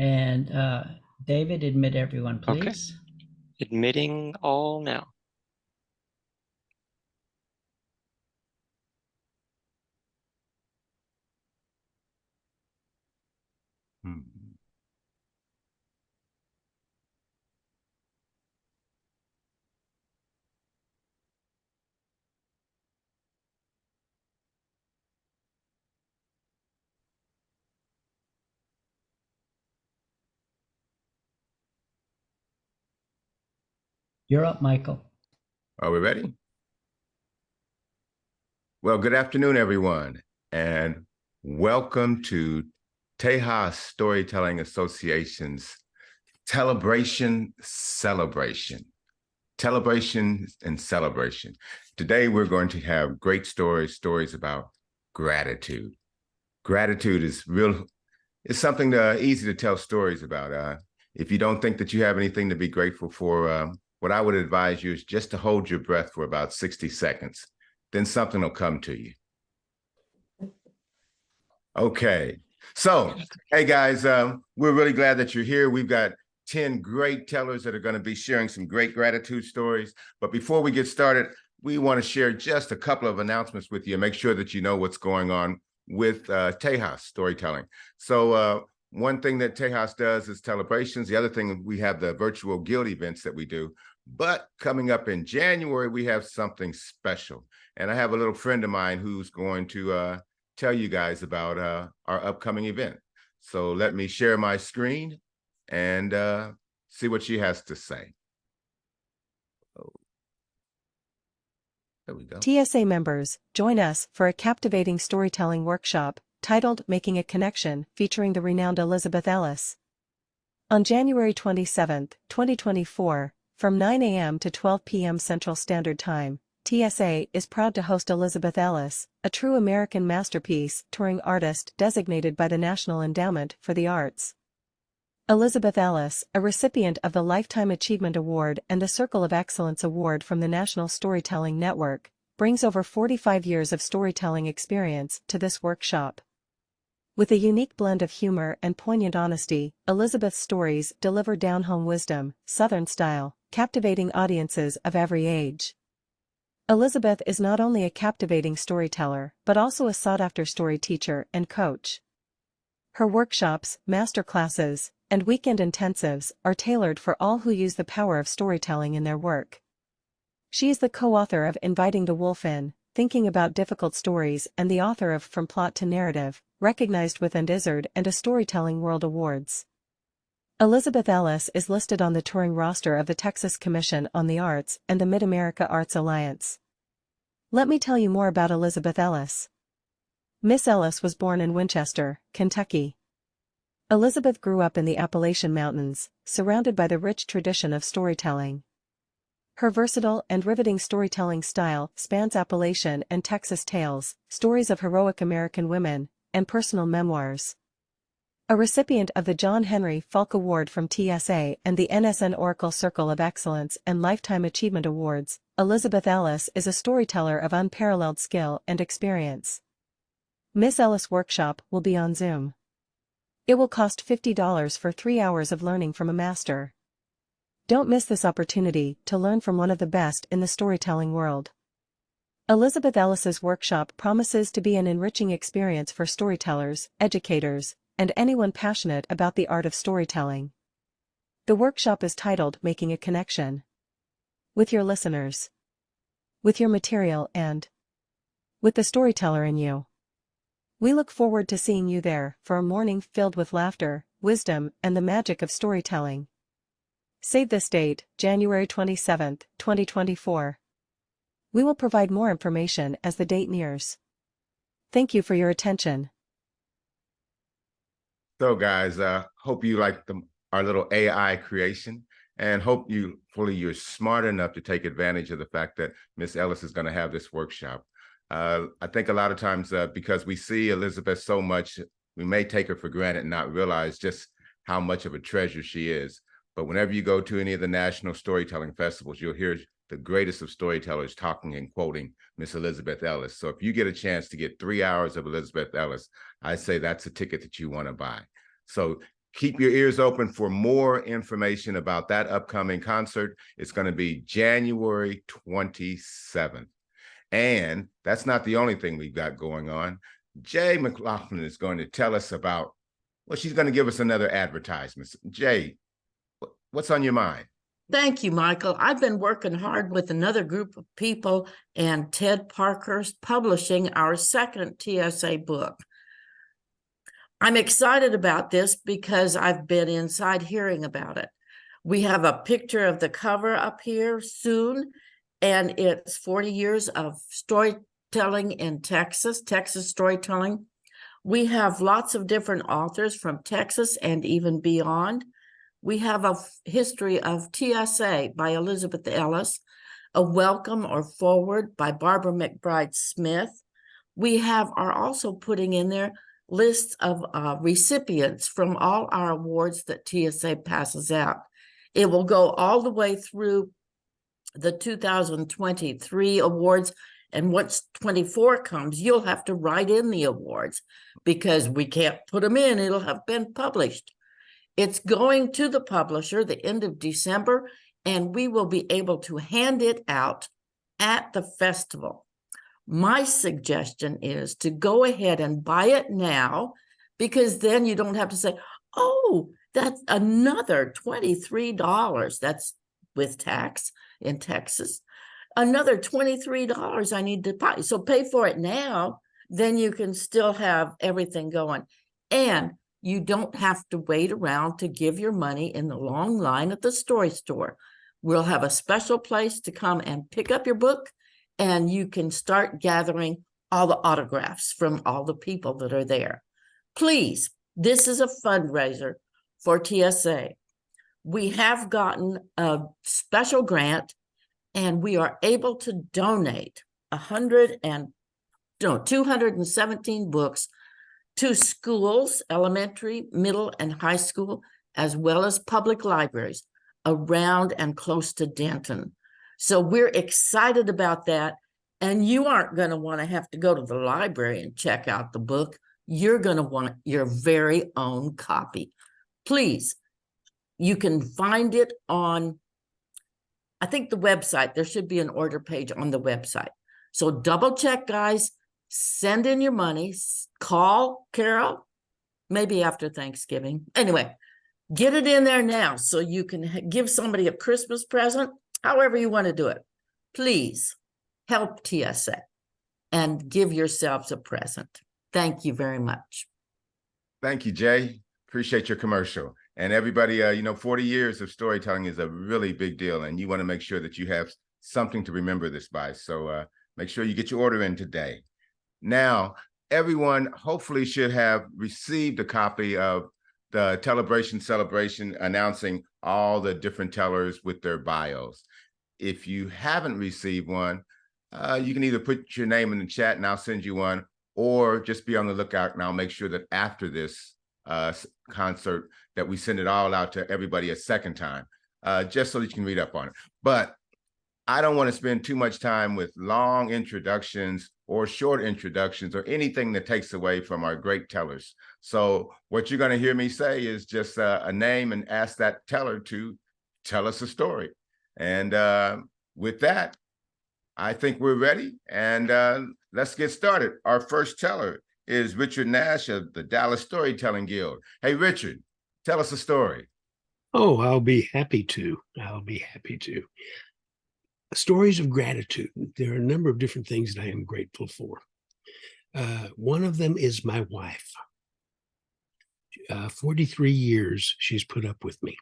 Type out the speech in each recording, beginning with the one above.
And David, admit everyone, Okay. please. Admitting all now. You're up, Michael. Are we ready? Well, good afternoon, everyone, and welcome to Tejas Storytelling Association's Tellabration Celebration. Tellabration and celebration. Today, we're going to have great stories about gratitude. Gratitude is it's something easy to tell stories about. If you don't think that you have anything to be grateful for, what I would advise you is just to hold your breath for about 60 seconds. Then something will come to you. Okay. So, hey guys, we're really glad that you're here. We've got 10 great tellers that are going to be sharing some great gratitude stories. But before we get started, we want to share just a couple of announcements with you and make sure that you know what's going on with Tejas Storytelling. So one thing that Tejas does is Tellebration. The other thing, we have the virtual guild events that we do. But coming up in January, we have something special. And I have a little friend of mine who's going to tell you guys about our upcoming event. So let me share my screen and see what she has to say. Oh. There we go. TSA members, join us for a captivating storytelling workshop titled Making a Connection, featuring the renowned Elizabeth Ellis. On January 27, 2024, from 9 a.m. to 12 p.m. Central Standard Time, TSA is proud to host Elizabeth Ellis, a true American masterpiece touring artist designated by the National Endowment for the Arts. Elizabeth Ellis, a recipient of the Lifetime Achievement Award and the Circle of Excellence Award from the National Storytelling Network, brings over 45 years of storytelling experience to this workshop. With a unique blend of humor and poignant honesty, Elizabeth's stories deliver down-home wisdom, Southern style, captivating audiences of every age. Elizabeth is not only a captivating storyteller but also a sought-after story teacher and coach. Her workshops, masterclasses, and weekend intensives are tailored for all who use the power of storytelling in their work. She is the co-author of Inviting the Wolf In, Thinking About Difficult Stories, and the author of From Plot to Narrative, recognized with an Izzard and a Storytelling World Awards. Elizabeth Ellis is listed on the touring roster of the Texas Commission on the Arts and the Mid-America Arts Alliance. Let me tell you more about Elizabeth Ellis. Miss Ellis was born in Winchester, Kentucky. Elizabeth grew up in the Appalachian Mountains, surrounded by the rich tradition of storytelling. Her versatile and riveting storytelling style spans Appalachian and Texas tales, stories of heroic American women, and personal memoirs. A recipient of the John Henry Falk Award from TSA and the NSN Oracle Circle of Excellence and Lifetime Achievement Awards, Elizabeth Ellis is a storyteller of unparalleled skill and experience. Miss Ellis Workshop will be on Zoom. It will cost $50 for 3 hours of learning from a master. Don't miss this opportunity to learn from one of the best in the storytelling world. Elizabeth Ellis's workshop promises to be an enriching experience for storytellers, educators, and anyone passionate about the art of storytelling. The workshop is titled Making a Connection. With your listeners, with your material, and with the storyteller in you. We look forward to seeing you there for a morning filled with laughter, wisdom, and the magic of storytelling. Save this date, January 27, 2024. We will provide more information as the date nears. Thank you for your attention. So guys, hope you like our little AI creation, and hopefully you're smart enough to take advantage of the fact that Miss Ellis is going to have this workshop. I think a lot of times because we see Elizabeth so much, we may take her for granted and not realize just how much of a treasure she is. But whenever you go to any of the national storytelling festivals, you'll hear the greatest of storytellers talking and quoting Miss Elizabeth Ellis. So if you get a chance to get 3 hours of Elizabeth Ellis, I say that's a ticket that you want to buy. So keep your ears open for more information about that upcoming concert. It's going to be January 27th. And that's not the only thing we've got going on. Jay McHutcheon is going to tell us about, well, she's going to give us another advertisement. Jay, what's on your mind? Thank you, Michael. I've been working hard with another group of people and Ted Parkhurst publishing our second TSA book. I'm excited about this because I've been inside hearing about it. We have a picture of the cover up here soon, and it's 40 years of storytelling in Texas storytelling. We have lots of different authors from Texas and even beyond. We have a history of TSA by Elizabeth Ellis, a welcome or forward by Barbara McBride Smith. We are also putting in there lists of recipients from all our awards that TSA passes out. It will go all the way through the 2023 awards. And once 24 comes, you'll have to write in the awards because we can't put them in. It'll have been published. It's going to the publisher the end of December, and we will be able to hand it out at the festival. My suggestion is to go ahead and buy it now, because then you don't have to say, oh, that's another $23. That's with tax in Texas. Another $23 I need to buy. So pay for it now, then you can still have everything going. And you don't have to wait around to give your money in the long line at the story store. We'll have a special place to come and pick up your book, and you can start gathering all the autographs from all the people that are there. Please, this is a fundraiser for TSA. We have gotten a special grant, and we are able to donate 217 books to schools, elementary, middle, and high school, as well as public libraries around and close to Denton. So we're excited about that. And you aren't going to want to have to go to the library and check out the book. You're going to want your very own copy. Please, you can find it on, I think, the website. There should be an order page on the website. So double check, guys. Send in your money. Call Carol, maybe after Thanksgiving. Anyway, get it in there now so you can give somebody a Christmas present, however you want to do it. Please help TSA and give yourselves a present. Thank you very much. Thank you, Jay. Appreciate your commercial. And everybody, 40 years of storytelling is a really big deal, and you want to make sure that you have something to remember this by. So make sure you get your order in today. Now, everyone hopefully should have received a copy of the Tellebration celebration announcing all the different tellers with their bios. If you haven't received one, you can either put your name in the chat and I'll send you one, or just be on the lookout and I'll make sure that after this concert that we send it all out to everybody a second time, just so that you can read up on it. But I don't want to spend too much time with long introductions or short introductions or anything that takes away from our great tellers. So what you're going to hear me say is just a name and ask that teller to tell us a story. And with that, I think we're ready, and let's get started. Our first teller is Richard Nash of the Dallas Storytelling Guild. Hey, Richard, tell us a story. Oh, I'll be happy to. Stories of gratitude. There are a number of different things that I am grateful for. One of them is my wife. 43 years she's put up with me.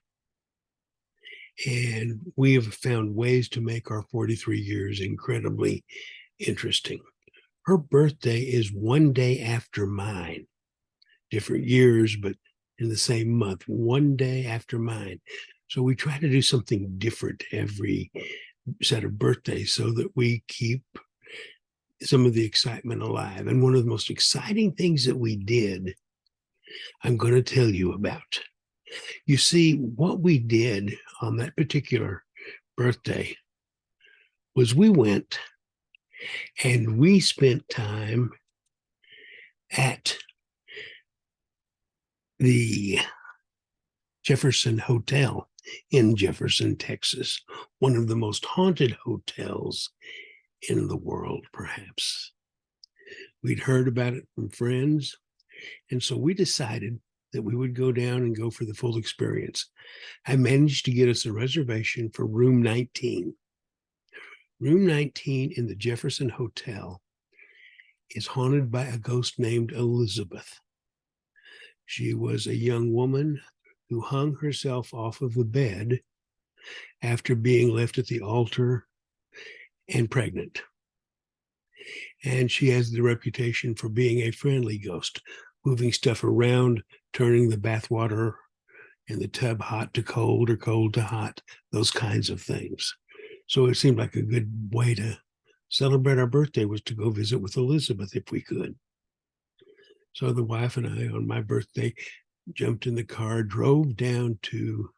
And we have found ways to make our 43 years incredibly interesting. Her birthday is one day after mine. Different years, but in the same month, one day after mine. So we try to do something different every set of birthdays so that we keep some of the excitement alive. And one of the most exciting things that we did, I'm going to tell you about. You see, what we did on that particular birthday was we went and we spent time at the Jefferson Hotel in Jefferson, Texas, one of the most haunted hotels in the world, perhaps. We'd heard about it from friends, and so we decided that we would go down and go for the full experience. I managed to get us a reservation for room 19. Room 19 in the Jefferson Hotel is haunted by a ghost named Elizabeth. She was a young woman who hung herself off of the bed after being left at the altar and pregnant. And she has the reputation for being a friendly ghost, moving stuff around, turning the bathwater in the tub hot to cold or cold to hot, those kinds of things. So it seemed like a good way to celebrate our birthday was to go visit with Elizabeth if we could. So the wife and I, on my birthday, jumped in the car, drove down to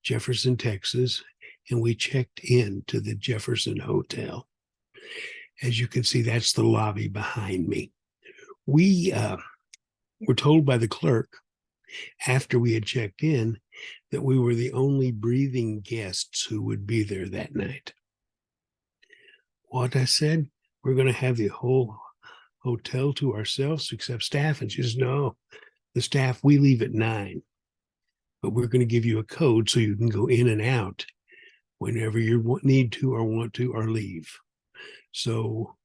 Jefferson, Texas, and we checked in to the Jefferson Hotel. As you can see, that's the lobby behind me. We were told by the clerk after we had checked in that we were the only breathing guests who would be there that night. What I said, we're going to have the whole hotel to ourselves except staff. And she says, no, the staff, we leave at 9, but we're going to give you a code so you can go in and out whenever you need to or want to or leave. So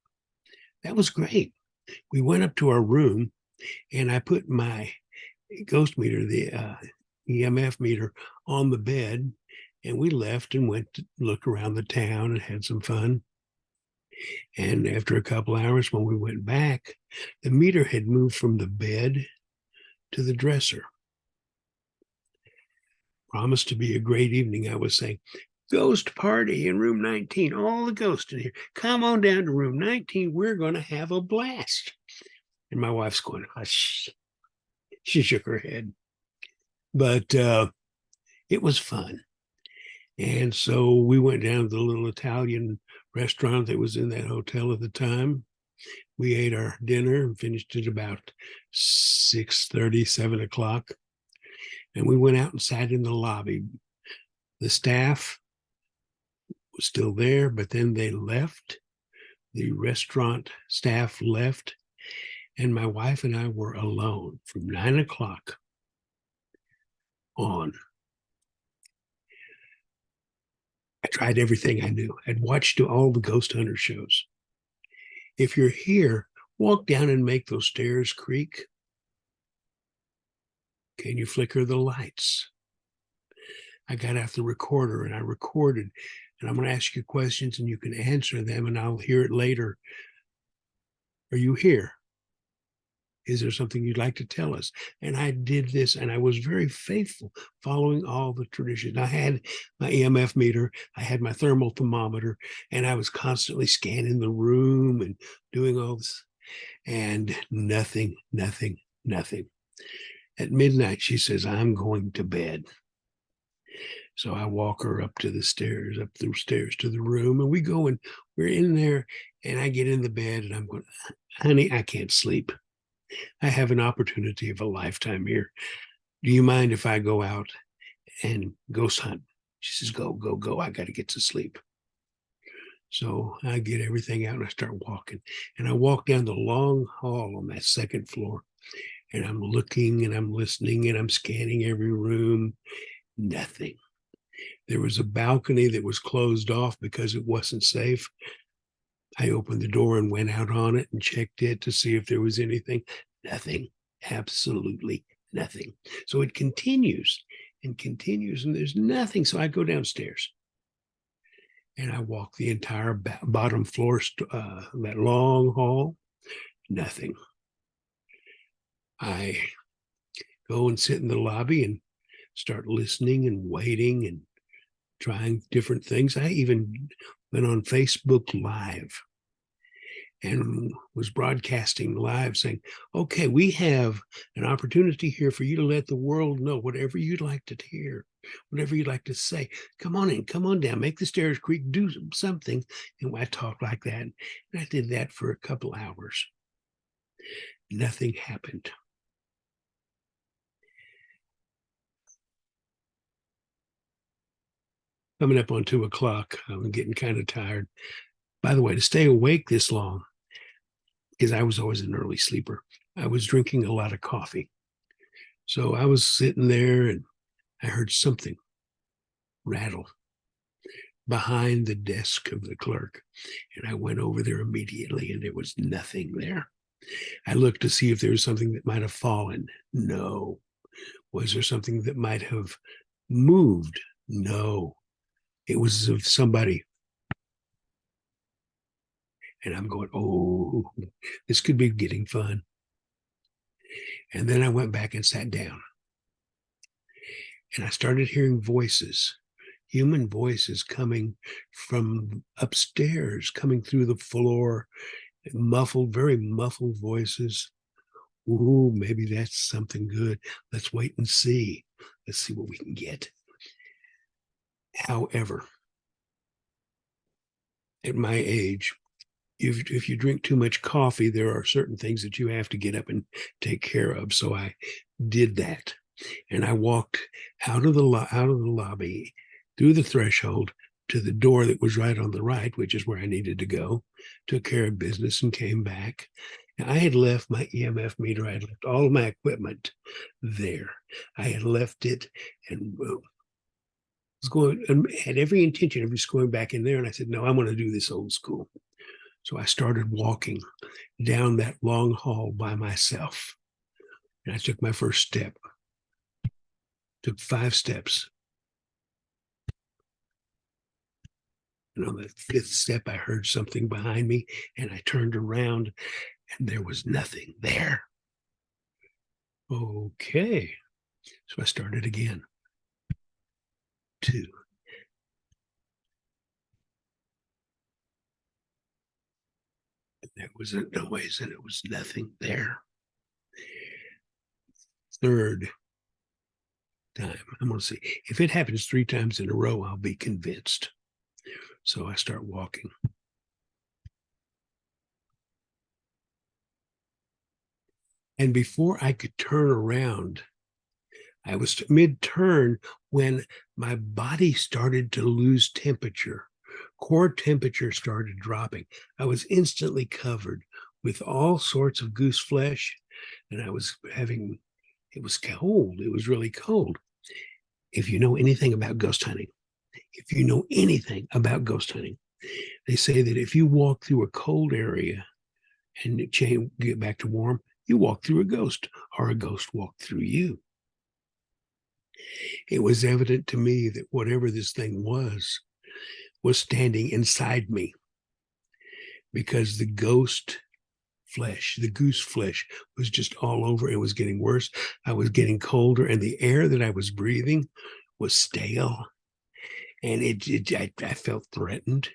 that was great. We went up to our room and I put my ghost meter, the EMF meter, on the bed, and we left and went to look around the town and had some fun. And after a couple hours, when we went back, the meter had moved from the bed to the dresser. Promised to be a great evening. I was saying, ghost party in room 19, all the ghosts in here. Come on down to room 19. We're going to have a blast. And my wife's going, hush. She shook her head. But it was fun. And so we went down to the little Italian restaurant that was in that hotel at the time. We ate our dinner and finished at about 6:30, 7 o'clock. And we went out and sat in the lobby. The staff was still there, but then they left. The restaurant staff left. And my wife and I were alone from 9 o'clock on. I tried everything I knew. I'd watched all the ghost hunter shows. If you're here, walk down and make those stairs creak. Can you flicker the lights? I got out the recorder and I recorded, and I'm going to ask you questions and you can answer them and I'll hear it later. Are you here? Is there something you'd like to tell us? And I did this, and I was very faithful, following all the traditions. I had my EMF meter, I had my thermal thermometer, and I was constantly scanning the room and doing all this. And nothing. At midnight, she says, I'm going to bed. So I walk her up the stairs to the room, and we go, and we're in there, and I get in the bed, and I'm going, honey, I can't sleep. I have an opportunity of a lifetime here. Do you mind if I go out and ghost hunt? She says, go. I got to get to sleep. So I get everything out and I start walking. And I walk down the long hall on that second floor. And I'm looking and I'm listening and I'm scanning every room. Nothing. There was a balcony that was closed off because it wasn't safe. I opened the door and went out on it and checked it to see if there was anything. Nothing. Absolutely nothing. So it continues and continues, and there's nothing. So I go downstairs and I walk the entire bottom floor, that long hall. Nothing. I go and sit in the lobby and start listening and waiting and trying different things. I even went on Facebook Live and was broadcasting live saying, okay, we have an opportunity here for you to let the world know whatever you'd like to hear, whatever you'd like to say. Come on in, come on down, make the stairs creak, do something. And I talked like that. And I did that for a couple hours. Nothing happened. coming up on 2 o'clock. I'm getting kind of tired. By the way, to stay awake this long, because I was always an early sleeper, I was drinking a lot of coffee. So I was sitting there and I heard something rattle behind the desk of the clerk. And I went over there immediately and there was nothing there. I looked to see if there was something that might have fallen. No. Was there something that might have moved? No. It was of somebody. And I'm going, oh, this could be getting fun. And then I went back and sat down. And I started hearing voices, human voices coming from upstairs, coming through the floor, muffled, very muffled voices. Ooh, maybe that's something good. Let's wait and see. Let's see what we can get. However, at my age, if you drink too much coffee, there are certain things that you have to get up and take care of. So I did that. And I walked out of the lobby, through the threshold to the door that was right on the right, which is where I needed to go, took care of business and came back. Now, I had left my EMF meter. I had left all of my equipment there. I had left it and was going and had every intention of just going back in there. And I said, no, I'm going to do this old school. So I started walking down that long hall by myself. And I took my first step, took 5 steps. And on the 5th step, I heard something behind me and I turned around and there was nothing there. Okay. So I started again. 2. And there was a noise and it was nothing there. 3rd time. I'm going to see. If it happens 3 times in a row, I'll be convinced. So I start walking. And before I could turn around, I was mid-turn when my body started to lose temperature. Core temperature started dropping. I was instantly covered with all sorts of goose flesh, and it was cold. It was really cold. If you know anything about ghost hunting, they say that if you walk through a cold area and get back to warm, you walk through a ghost, or a ghost walked through you. It was evident to me that whatever this thing was standing inside me, because the ghost flesh, the goose flesh, was just all over. It was getting worse. I was getting colder, and the air that I was breathing was stale. And I felt threatened.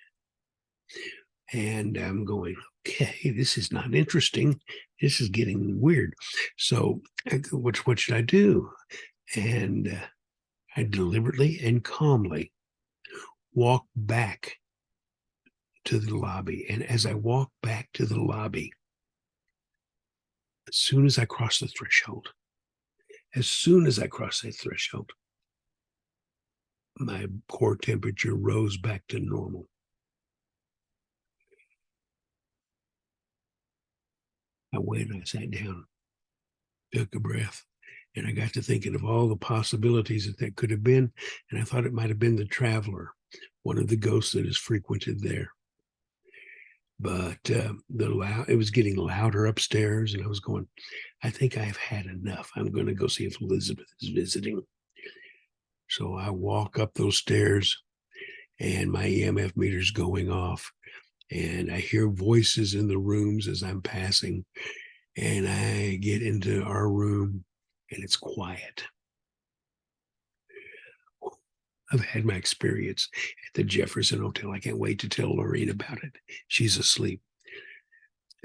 And I'm going, okay, this is not interesting. This is getting weird. So what should I do? And I deliberately and calmly walked back to the lobby. And as I walked back to the lobby, as soon as I crossed the threshold, my core temperature rose back to normal. I went and I sat down, took a breath, and I got to thinking of all the possibilities that could have been. And I thought it might have been the traveler, one of the ghosts that is frequented there. But it was getting louder upstairs, and I was going, I think I've had enough. I'm going to go see if Elizabeth is visiting. So I walk up those stairs, and my EMF meter's going off, and I hear voices in the rooms as I'm passing, and I get into our room, and it's quiet. I've had my experience at the Jefferson Hotel. I can't wait to tell Lorene about it. She's asleep.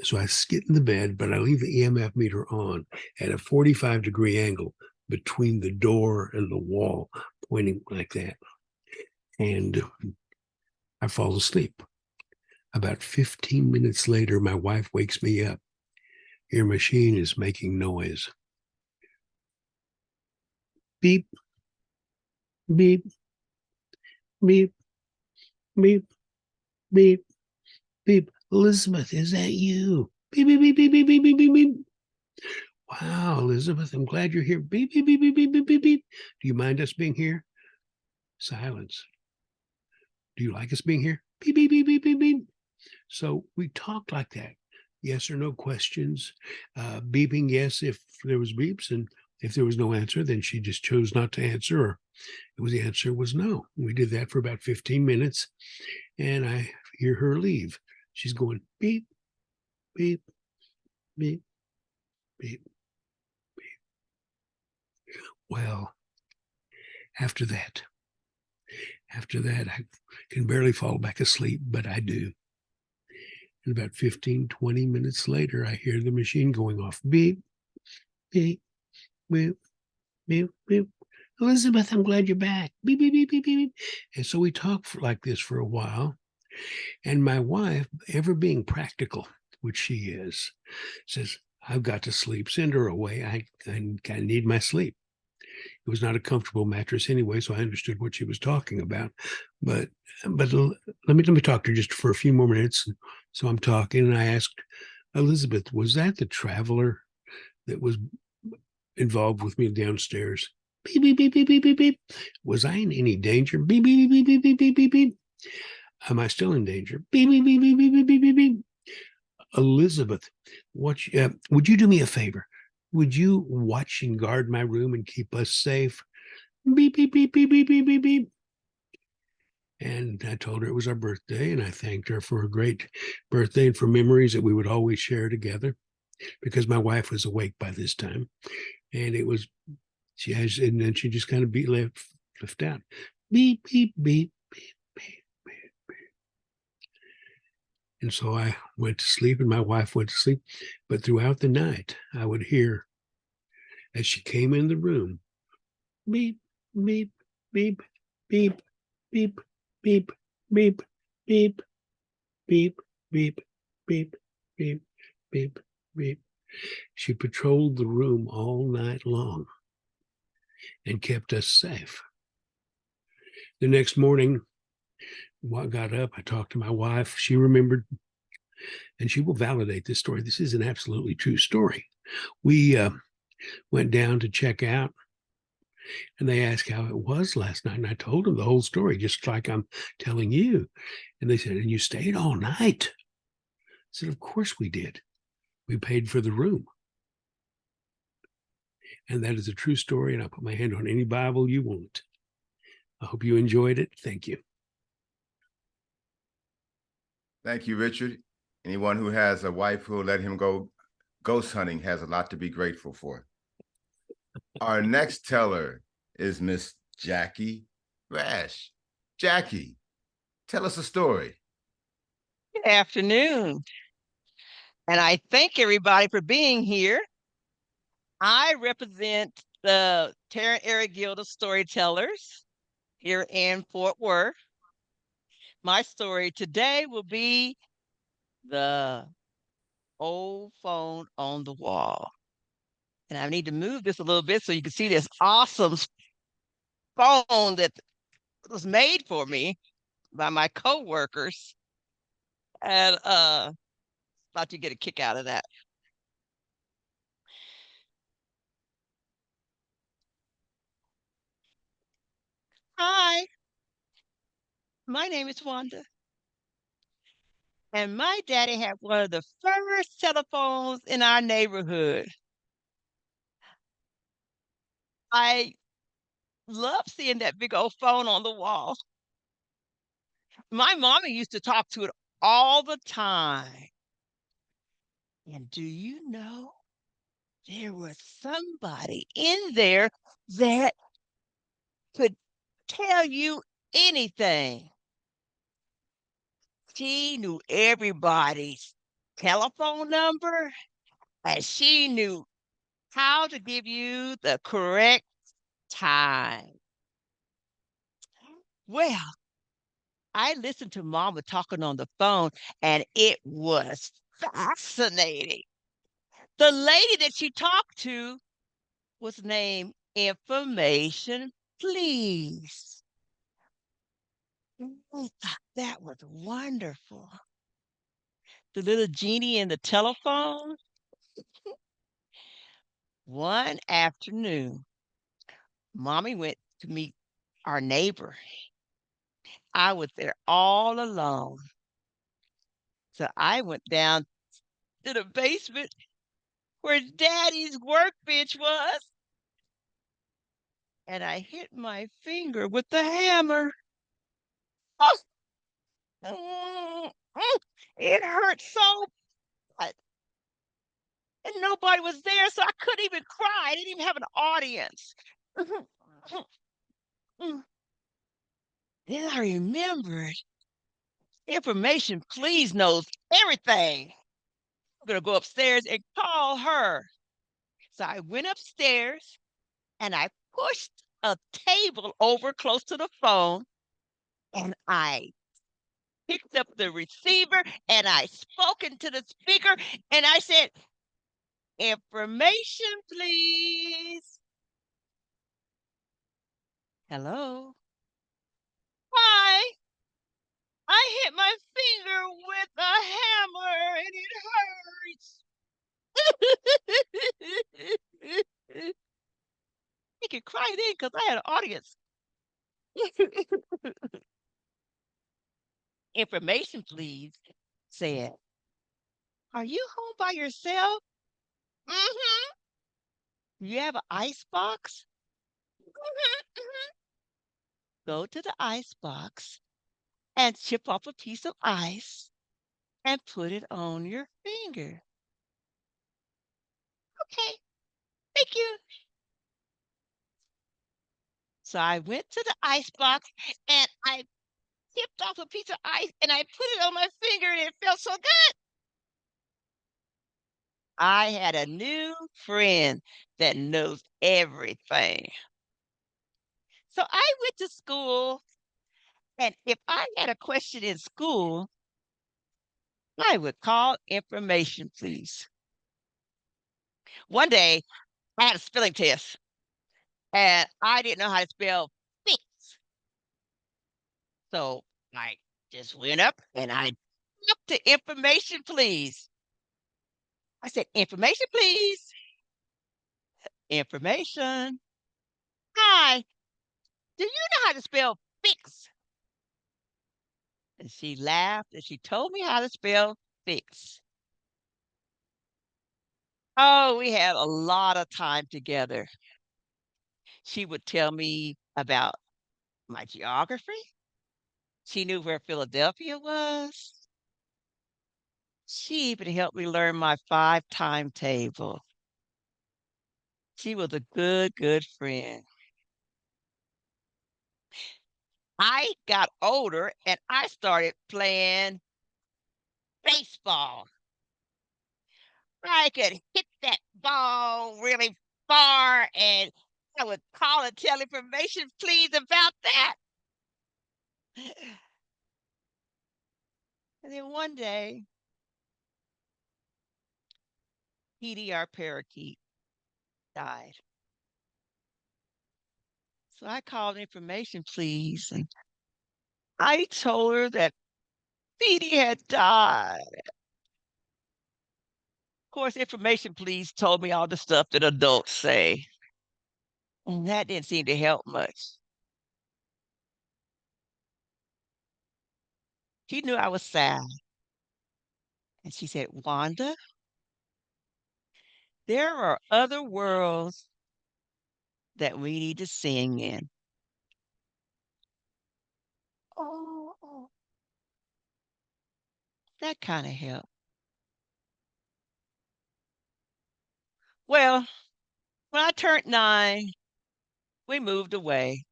So I get in the bed, but I leave the EMF meter on at a 45-degree angle between the door and the wall, pointing like that. And I fall asleep. About 15 minutes later, my wife wakes me up. Your machine is making noise. Beep, beep, beep, beep, beep, beep. Elizabeth, is that you? Beep, beep, beep, beep, beep, beep, beep, beep, beep. Wow, Elizabeth, I'm glad you're here. Beep, beep, beep, beep, beep, beep, beep, beep. Do you mind us being here? Silence. Do you like us being here? Beep, beep, beep, beep, beep, beep. So we talked like that. Yes or no questions. Beeping yes if there was beeps, and if there was no answer, then she just chose not to answer, or the answer was no. We did that for about 15 minutes, and I hear her leave. She's going beep, beep, beep, beep, beep. Well, after that, I can barely fall back asleep, but I do. And about 15, 20 minutes later, I hear the machine going off. Beep, beep, beep, beep, beep. Elizabeth, I'm glad you're back. Beep, beep, beep, beep, beep. And so we talked like this for a while. And my wife, ever being practical, which she is, says, I've got to sleep. Send her away. I need my sleep. It was not a comfortable mattress anyway, so I understood what she was talking about. But let me talk to her just for a few more minutes. So I'm talking, and I asked Elizabeth, was that the traveler that was involved with me downstairs? Beep, beep, beep, beep, beep, beep, beep. Was I in any danger? Beep, beep, beep, beep, beep, beep, beep, beep. Am I still in danger? Beep, beep, beep, beep, beep, beep, beep, beep, beep. Elizabeth, would you do me a favor? Would you watch and guard my room and keep us safe? Beep, beep, beep, beep, beep, beep, beep, beep. And I told her it was our birthday, and I thanked her for a great birthday and for memories that we would always share together, because my wife was awake by this time. And and then she just kind of left out. Beep, beep, beep, beep, beep, beep, beep. And so I went to sleep, and my wife went to sleep. But throughout the night, I would hear, as she came in the room, beep, beep, beep, beep, beep, beep, beep, beep, beep, beep, beep, beep, beep, beep. She patrolled the room all night long and kept us safe. The next morning, I got up, I talked to my wife. She remembered, and she will validate this story. This is an absolutely true story. We went down to check out, and they asked how it was last night. And I told them the whole story, just like I'm telling you. And they said, and you stayed all night? I said, of course we did. We paid for the room. And that is a true story. And I'll put my hand on any Bible you want. I hope you enjoyed it. Thank you. Thank you, Richard. Anyone who has a wife who will let him go ghost hunting has a lot to be grateful for. Our next teller is Miss Jackie Rash. Jackie, tell us a story. Good afternoon. And I thank everybody for being here. I represent the Tarrant Area Guild of Storytellers here in Fort Worth. My story today will be the old phone on the wall. And I need to move this a little bit so you can see this awesome phone that was made for me by my coworkers. And thought you'd get a kick out of that. Hi, my name is Wanda. And my daddy had one of the first telephones in our neighborhood. I love seeing that big old phone on the wall. My mama used to talk to it all the time. And do you know, there was somebody in there that could tell you anything. She knew everybody's telephone number, and she knew how to give you the correct time. Well, I listened to Mama talking on the phone, and it was fascinating. The lady that she talked to was named Information Please. That was wonderful. The little genie in the telephone. One afternoon, Mommy went to meet our neighbor. I was there all alone. So I went down to the basement where Daddy's workbench was, and I hit my finger with the hammer. Oh, it hurt so bad. And nobody was there, so I couldn't even cry. I didn't even have an audience. Then I remembered information please knows everything. I'm going to go upstairs and call her. So I went upstairs and I pushed a table over close to the phone and I picked up the receiver and I spoke into the speaker and I said, information, please. Hello. Hi. I hit my finger with a hammer and it hurts. You can cry then because I had an audience. Information, please, said. Are you home by yourself? Mm-hmm. You have an ice box? Mm-hmm. Go to the ice box and chip off a piece of ice and put it on your finger. Okay, thank you. So I went to the ice box and I chipped off a piece of ice and I put it on my finger and it felt so good. I had a new friend that knows everything. So I went to school, and if I had a question in school, I would call information, please. One day, I had a spelling test, and I didn't know how to spell fix. So I just went up and I talked to information, please. I said, information, please. Information. Hi, do you know how to spell fix? And she laughed and she told me how to spell fix. Oh, we had a lot of time together. She would tell me about my geography. She knew where Philadelphia was. She even helped me learn my 5 timetable. She was a good, good friend. I got older and I started playing baseball. I could hit that ball really far and I would call and tell information, please, about that. And then one day, Petey, our parakeet, died. So I called information, please. And I told her that Petey had died. Of course, information, please, told me all the stuff that adults say. And that didn't seem to help much. She knew I was sad. And she said, Wanda, there are other worlds that we need to sing in. Oh, that kind of helped. Well, when I turned 9, we moved away.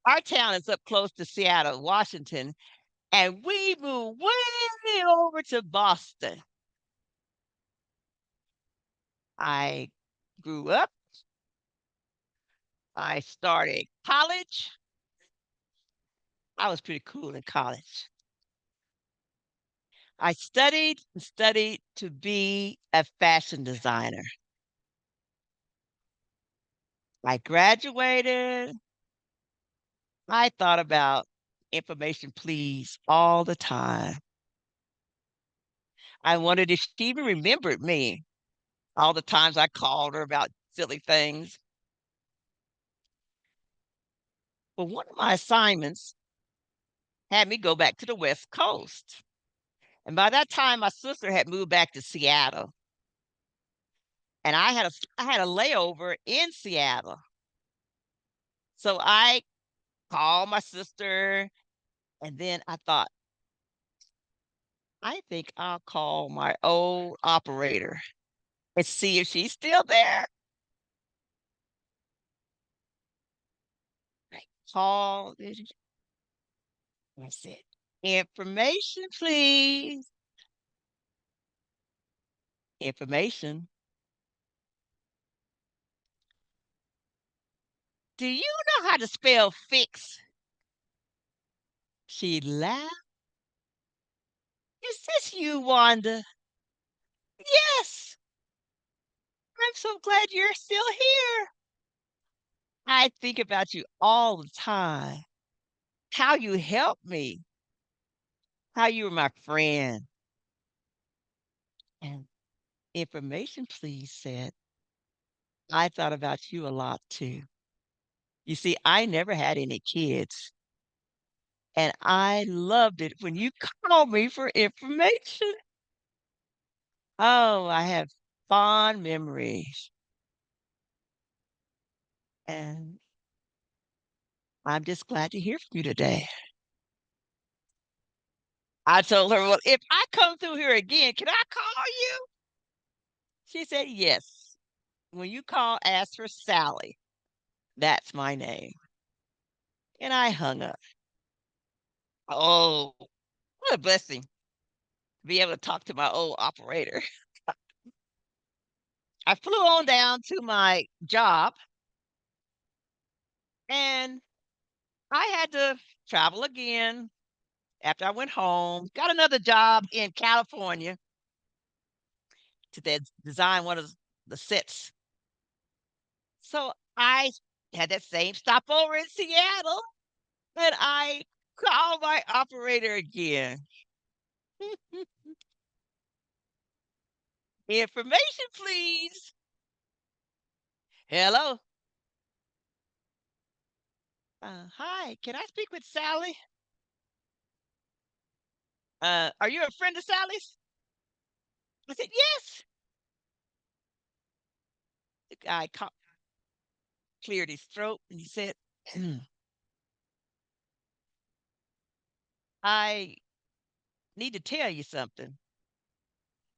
Our town is up close to Seattle, Washington, and we moved way over to Boston. I grew up. I started college. I was pretty cool in college. I studied and studied to be a fashion designer. I graduated. I thought about information, please, all the time. I wondered if she even remembered me, all the times I called her about silly things. But one of my assignments had me go back to the West Coast. And by that time, my sister had moved back to Seattle. And I had a layover in Seattle. So I called my sister, and then I thought, I think I'll call my old operator and see if she's still there. I called. I said, information, please. Information. Do you know how to spell fix? She laughed. Is this you, Wanda? Yes. I'm so glad you're still here. I think about you all the time. How you helped me. How you were my friend. And information, please, said, I thought about you a lot too. You see, I never had any kids. And I loved it when you called me for information. Oh, I have fond memories. And I'm just glad to hear from you today. I told her, well, if I come through here again, can I call you? She said, yes. When you call, ask for Sally. That's my name. And I hung up. Oh, what a blessing to be able to talk to my old operator. I flew on down to my job, and I had to travel again after I went home. Got another job in California to design one of the sets. So I had that same stopover in Seattle, and I called my operator again. Information, please. Hello. Hi, can I speak with Sally? Are you a friend of Sally's? I said, yes. The guy cleared his throat and he said, I need to tell you something.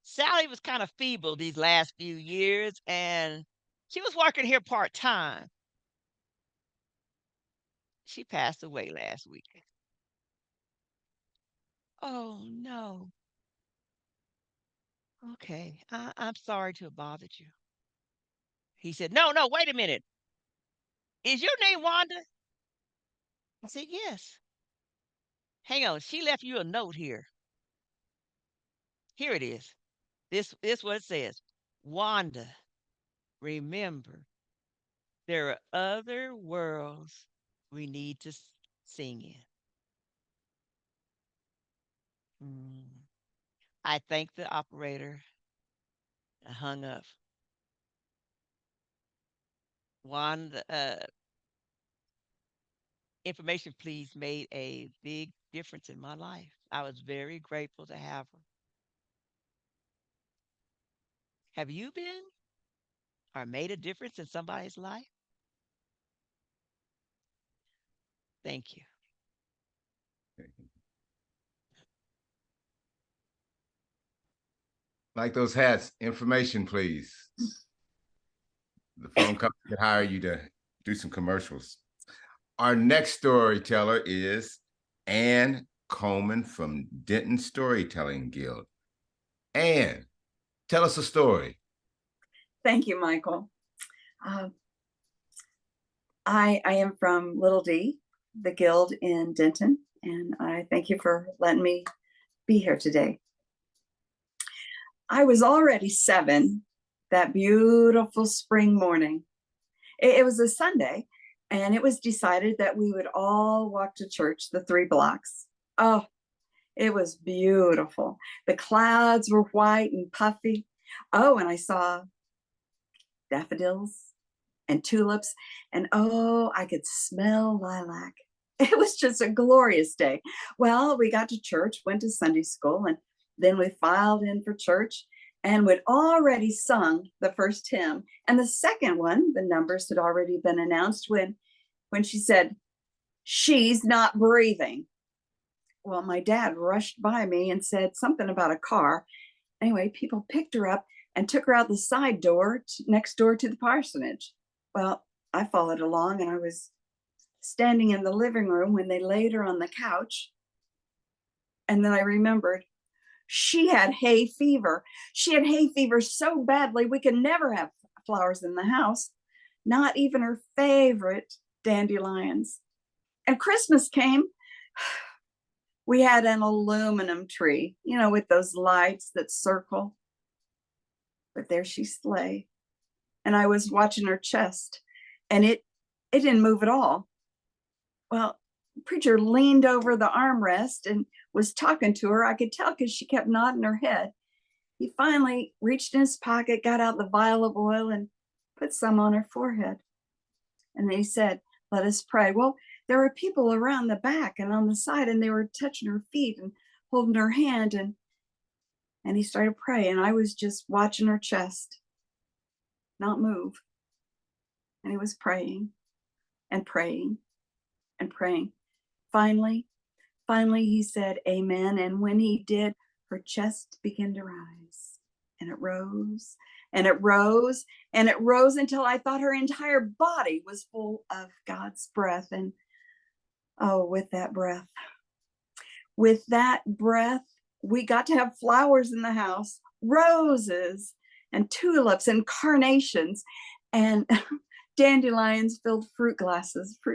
Sally was kind of feeble these last few years, and she was working here part-time. She passed away last week. Oh, no. Okay, I'm sorry to have bothered you. He said, no, wait a minute. Is your name Wanda? I said, yes. Hang on, she left you a note here. Here it is. This is what it says. Wanda, remember, there are other worlds we need to sing in. I thanked the operator. I hung up. Wanda, information, please, made a big difference in my life. I was very grateful to have her. Have you been or made a difference in somebody's life? Thank you. Like those hats, information, please. The phone company can hire you to do some commercials. Our next storyteller is Ann Coleman from Denton Storytelling Guild. Ann, tell us a story. Thank you, Michael. I am from Little D, the guild in Denton, and I thank you for letting me be here today. I was already 7 that beautiful spring morning. It was a Sunday, And it was decided that we would all walk to church, the 3 blocks. Oh, it was beautiful. The clouds were white and puffy. Oh, and I saw daffodils and tulips, and oh, I could smell lilac. It was just a glorious day. Well, we got to church, went to Sunday school, and then we filed in for church, and we'd already sung the first hymn. And the second one, the numbers had already been announced when she said, "She's not breathing." Well, my dad rushed by me and said something about a car. Anyway, people picked her up and took her out the side door next door to the parsonage. Well, I followed along, and I was standing in the living room when they laid her on the couch. And then I remembered she had hay fever. She had hay fever so badly we could never have flowers in the house, not even her favorite dandelions. And Christmas came. We had an aluminum tree, you know, with those lights that circle. But there she lay, and I was watching her chest, and it didn't move at all. Well, the preacher leaned over the armrest and was talking to her. I could tell because she kept nodding her head. He finally reached in his pocket, got out the vial of oil, and put some on her forehead. And then he said, "Let us pray." Well, there were people around the back and on the side, and they were touching her feet and holding her hand, and he started praying. I was just watching her chest not move. And he was praying and praying and praying. Finally, he said, "Amen." And when he did, her chest began to rise, and it rose and it rose and it rose until I thought her entire body was full of God's breath. And oh, with that breath, we got to have flowers in the house, roses and tulips and carnations and dandelions filled fruit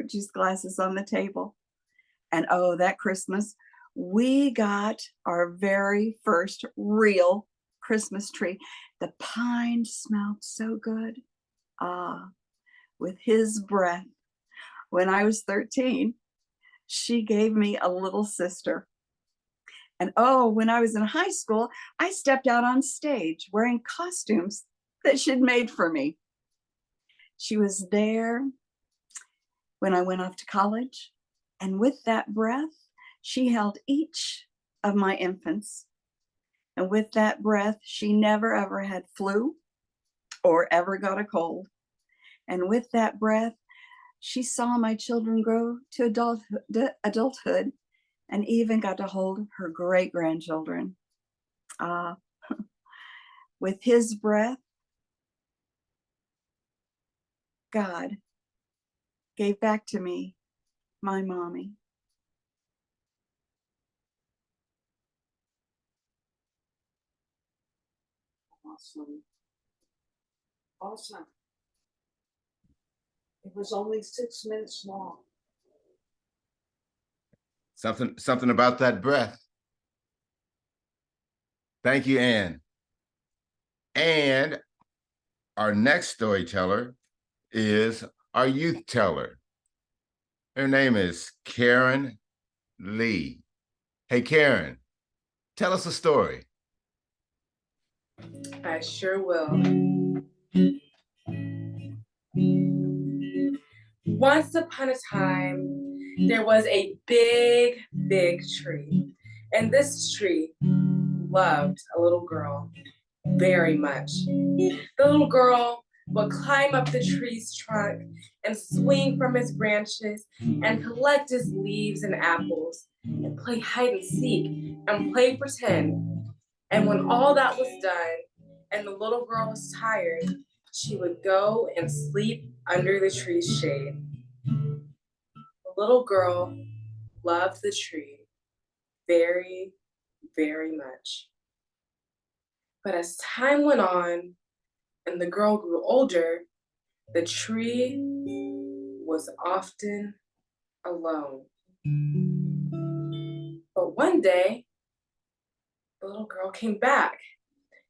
juice glasses on the table. And oh, that Christmas, we got our very first real Christmas tree. The pine smelled so good. Ah, with his breath. When I was 13, she gave me a little sister. And oh, when I was in high school, I stepped out on stage wearing costumes that she'd made for me. She was there when I went off to college. And with that breath, she held each of my infants. And with that breath, she never ever had flu or ever got a cold. And with that breath, she saw my children grow to adulthood and even got to hold her great-grandchildren. With his breath, God gave back to me my mommy. Awesome. It was only 6 minutes long. Something about that breath. Thank you, Anne. And our next storyteller is our youth teller. Her name is Keren Lee. Hey, Keren, tell us a story. I sure will. Once upon a time, there was a big, big tree. And this tree loved a little girl very much. The little girl would climb up the tree's trunk and swing from its branches and collect its leaves and apples and play hide and seek and play pretend. And when all that was done and the little girl was tired, she would go and sleep under the tree's shade. The little girl loved the tree very, very much. But as time went on and the girl grew older, the tree was often alone. But one day, the little girl came back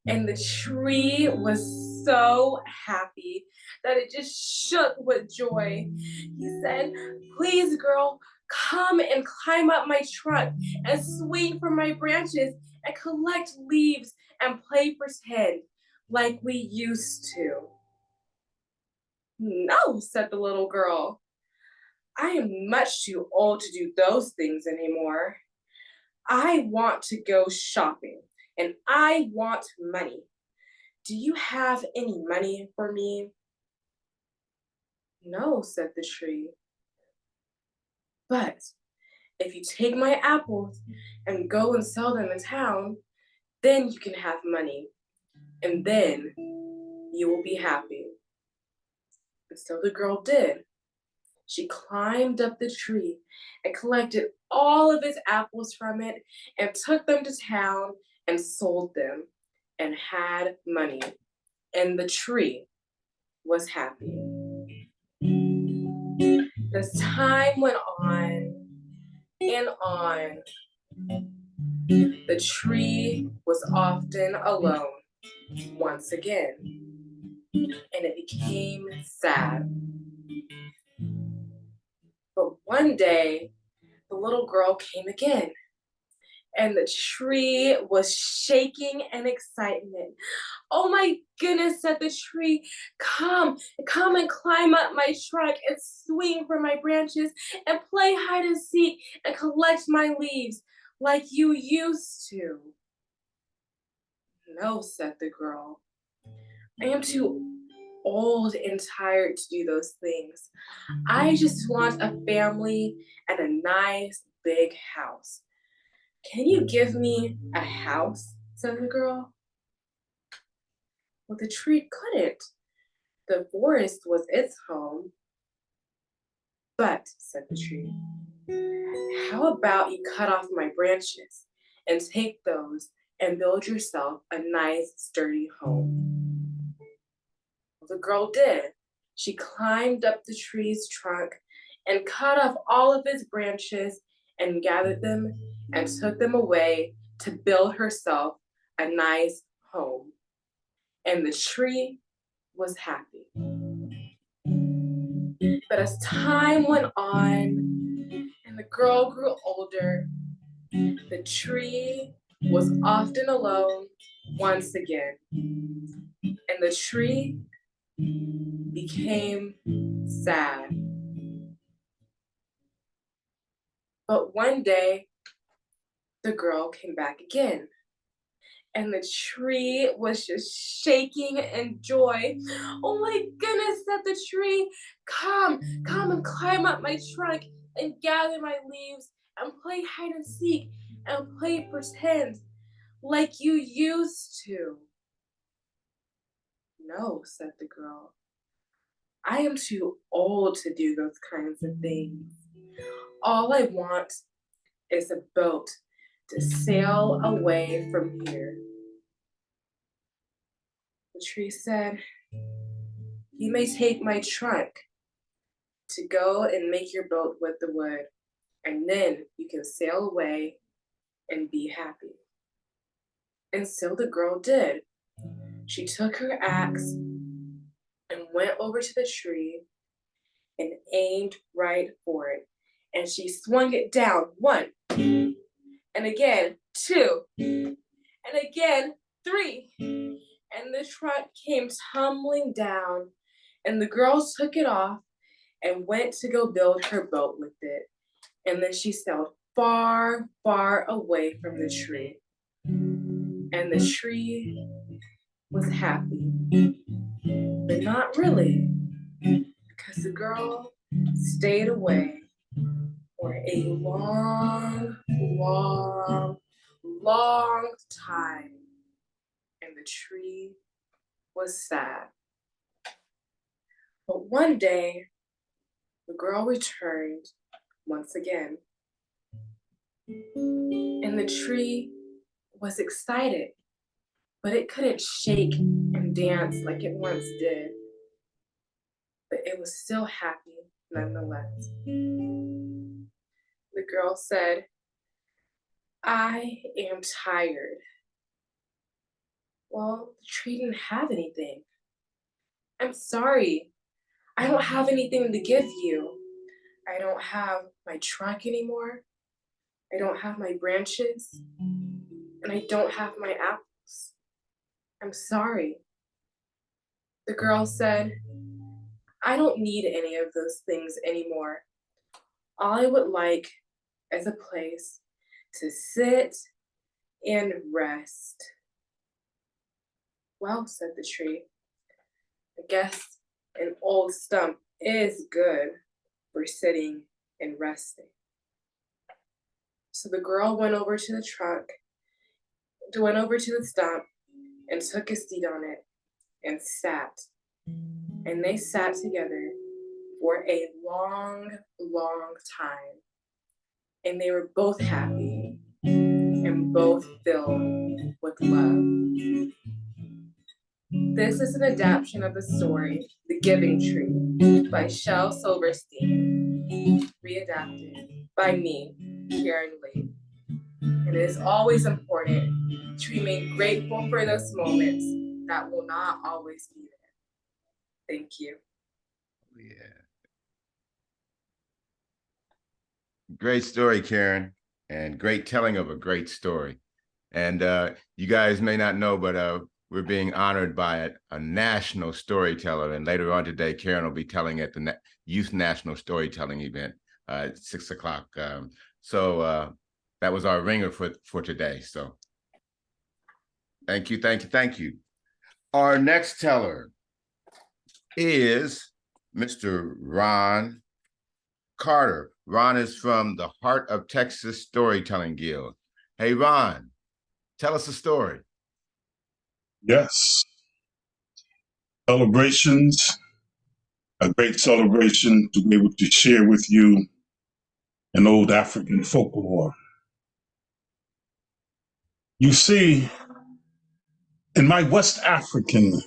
And the tree was so happy that it just shook with joy. He said, "Please, girl, come and climb up my trunk and swing from my branches and collect leaves and play pretend like we used to." "No," said the little girl. "I am much too old to do those things anymore. I want to go shopping and I want money. Do you have any money for me?" "No," said the tree. "But if you take my apples and go and sell them in town, then you can have money, and then you will be happy." And so the girl did. She climbed up the tree and collected all of its apples from it and took them to town and sold them and had money. And the tree was happy. As time went on and on, the tree was often alone once again, and it became sad. But one day, the little girl came again, and the tree was shaking in excitement. "Oh my goodness," said the tree, come and climb up my trunk and swing from my branches and play hide and seek and collect my leaves like you used to." "No," said the girl. "I am too old and tired to do those things. I just want a family and a nice big house. Can you give me a house?" said the girl. Well, the tree couldn't. The forest was its home. "But," said the tree, "how about you cut off my branches and take those and build yourself a nice sturdy home?" Well, the girl did. She climbed up the tree's trunk and cut off all of its branches and gathered them and took them away to build herself a nice home. And the tree was happy. But as time went on and the girl grew older, the tree was often alone once again. And the tree became sad. But one day, the girl came back again, and the tree was just shaking in joy. "Oh my goodness," said the tree, come and climb up my trunk and gather my leaves and play hide and seek and play pretend like you used to." "No," said the girl. "I am too old to do those kinds of things. All I want is a boat to sail away from here." The tree said, "You may take my trunk to go and make your boat with the wood, and then you can sail away and be happy." And so the girl did. She took her axe and went over to the tree and aimed right for it. And she swung it down 1, and again 2, and again 3. And the trunk came tumbling down, and the girl took it off and went to go build her boat with it. And then she sailed far, far away from the tree. And the tree was happy, but not really, because the girl stayed away for a long, long, long time. And the tree was sad. But one day, the girl returned once again. And the tree was excited, but it couldn't shake and dance like it once did. But it was still happy nonetheless. The girl said, "I am tired. Well, the tree didn't have anything. I'm sorry. I don't have anything to give you. I don't have my trunk anymore. I don't have my branches. And I don't have my apples. I'm sorry. The girl said, I don't need any of those things anymore. All I would like is a place to sit and rest. Well, said the tree, I guess an old stump is good for sitting and resting. So the girl went over to the stump and took a seat on it and sat. And they sat together for a long, long time. And they were both happy and both filled with love. This is an adaptation of the story, The Giving Tree, by Shel Silverstein, readapted by me, Keren. And it is always important to remain grateful for those moments that will not always be there. Thank you. Yeah. Great story, Keren, and great telling of a great story. And you guys may not know, but we're being honored by a national storyteller. And later on today, Keren will be telling at the Youth National Storytelling event at 6 o'clock. So that was our ringer for today. So thank you, thank you, thank you. Our next teller is Mr. Ron Carter. Ron is from the Heart of Texas Storytelling Guild. Hey, Ron, tell us a story. Yes. Celebrations, a great celebration to be able to share with you an old African folklore. You see, in my West African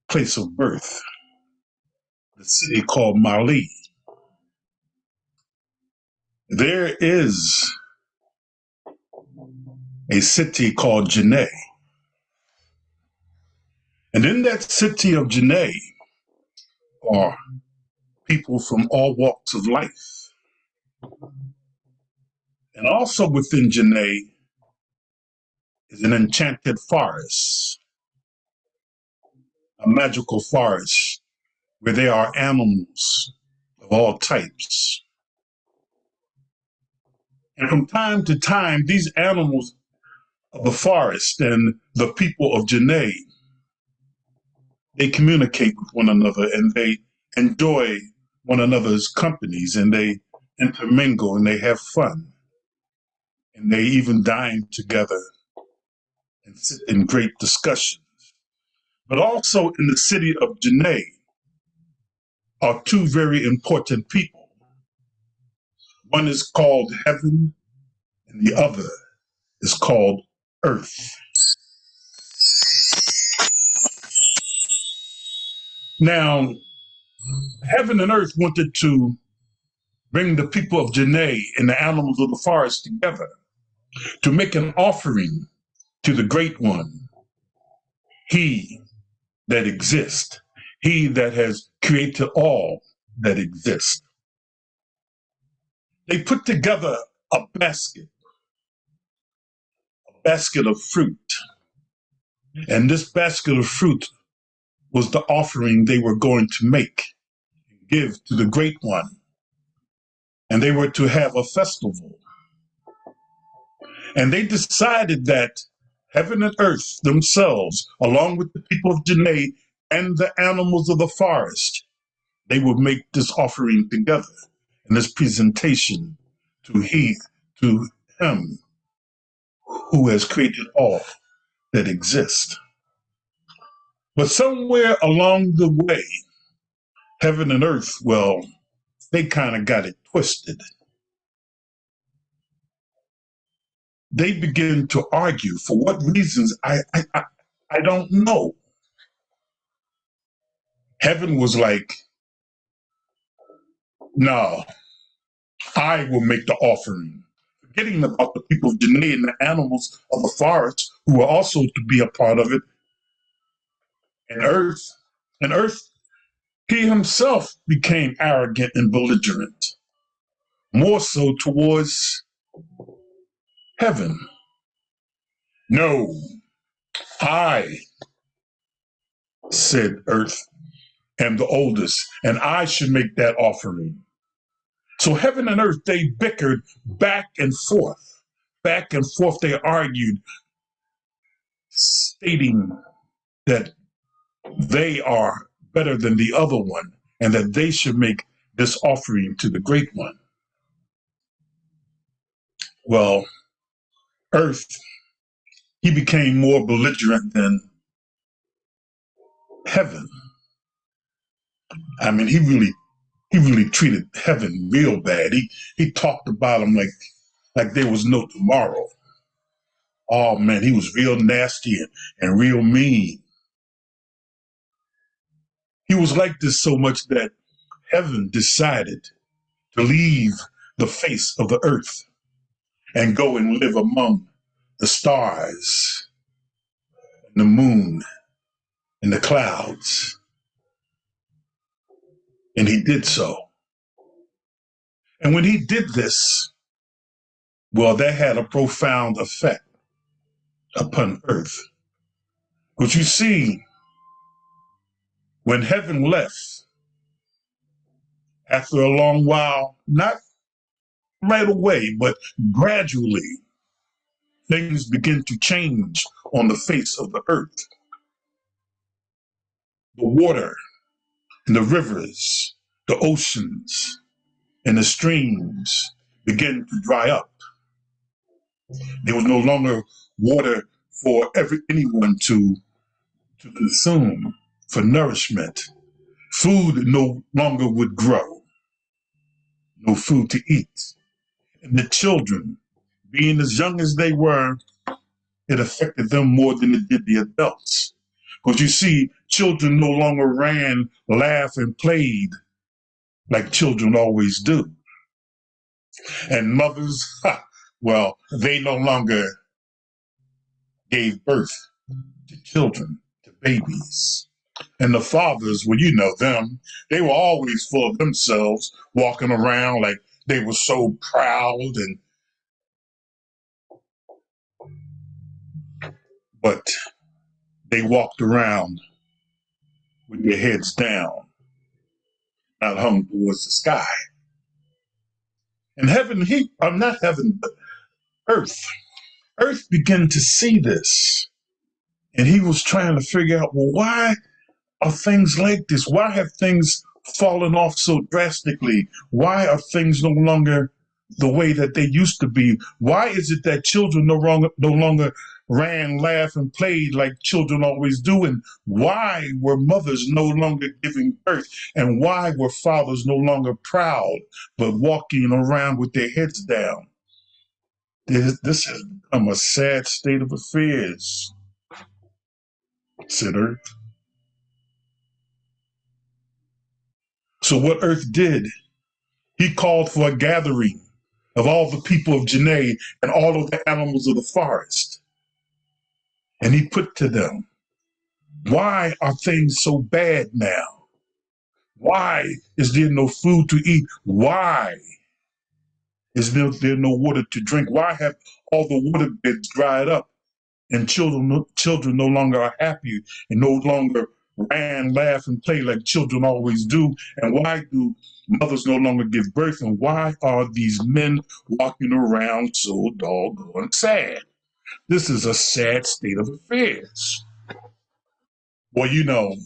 place of birth, the city called Mali, there is a city called Janae. And in that city of Janae are people from all walks of life. And also within Janae is an enchanted forest, a magical forest where there are animals of all types. And from time to time, these animals of the forest and the people of Janae, they communicate with one another and they enjoy one another's companies and they intermingle and they have fun. And they even dine together and sit in great discussions. But also in the city of Janae are two very important people. One is called heaven and the other is called earth. Now, heaven and earth wanted to bring the people of Janae and the animals of the forest together to make an offering to the Great One, he that exists, he that has created all that exists. They put together a basket of fruit. And this basket of fruit was the offering they were going to make, give to the Great One. And they were to have a festival. And they decided that heaven and earth themselves, along with the people of Janae and the animals of the forest, they would make this offering together in this presentation to him who has created all that exists. But somewhere along the way, heaven and earth, well, they kind of got it twisted. They begin to argue for what reasons, I don't know. Heaven was like, no, I will make the offering. forgetting about the people of Janae and the animals of the forest who were also to be a part of it. And Earth, he himself became arrogant and belligerent, more so towards heaven. No, I, said Earth, am the oldest, and I should make that offering. So heaven and earth, they bickered back and forth. Back and forth, they argued, stating that they are better than the other one and that they should make this offering to the great one. Well, Earth, he became more belligerent than heaven. I mean, he really treated heaven real bad. He talked about them like there was no tomorrow. Oh man, he was real nasty and real mean. He was like this so much that heaven decided to leave the face of the earth and go and live among the stars, and the moon, and the clouds. And he did so. And when he did this, well, that had a profound effect upon earth. Because you see, when heaven left, after a long while, not right away, but gradually, things begin to change on the face of the earth. The water and the rivers, the oceans and the streams begin to dry up. There was no longer water for anyone to consume for nourishment. Food no longer would grow, no food to eat. And the children, being as young as they were, it affected them more than it did the adults. Because you see, children no longer ran, laughed, and played like children always do. And mothers, well, they no longer gave birth to children, to babies. And the fathers, well, you know them, they were always full of themselves, walking around like they were so proud but they walked around with their heads down, not hung towards the sky. And heaven, not heaven, but Earth began to see this. And he was trying to figure out, well, why are things like this? Why have things fallen off so drastically? Why are things no longer the way that they used to be? Why is it that children no longer ran, laughed, and played like children always do? And why were mothers no longer giving birth? And why were fathers no longer proud, but walking around with their heads down? This has become a sad state of affairs, said Earth. So what Earth did, he called for a gathering of all the people of Janae and all of the animals of the forest. And he put to them, why are things so bad now? Why is there no food to eat? Why is there no water to drink? Why have all the waterbeds dried up and children no longer are happy and no longer ran, laugh, and play like children always do? And why do mothers no longer give birth? And why are these men walking around so doggone sad? This is a sad state of affairs. Well, you know,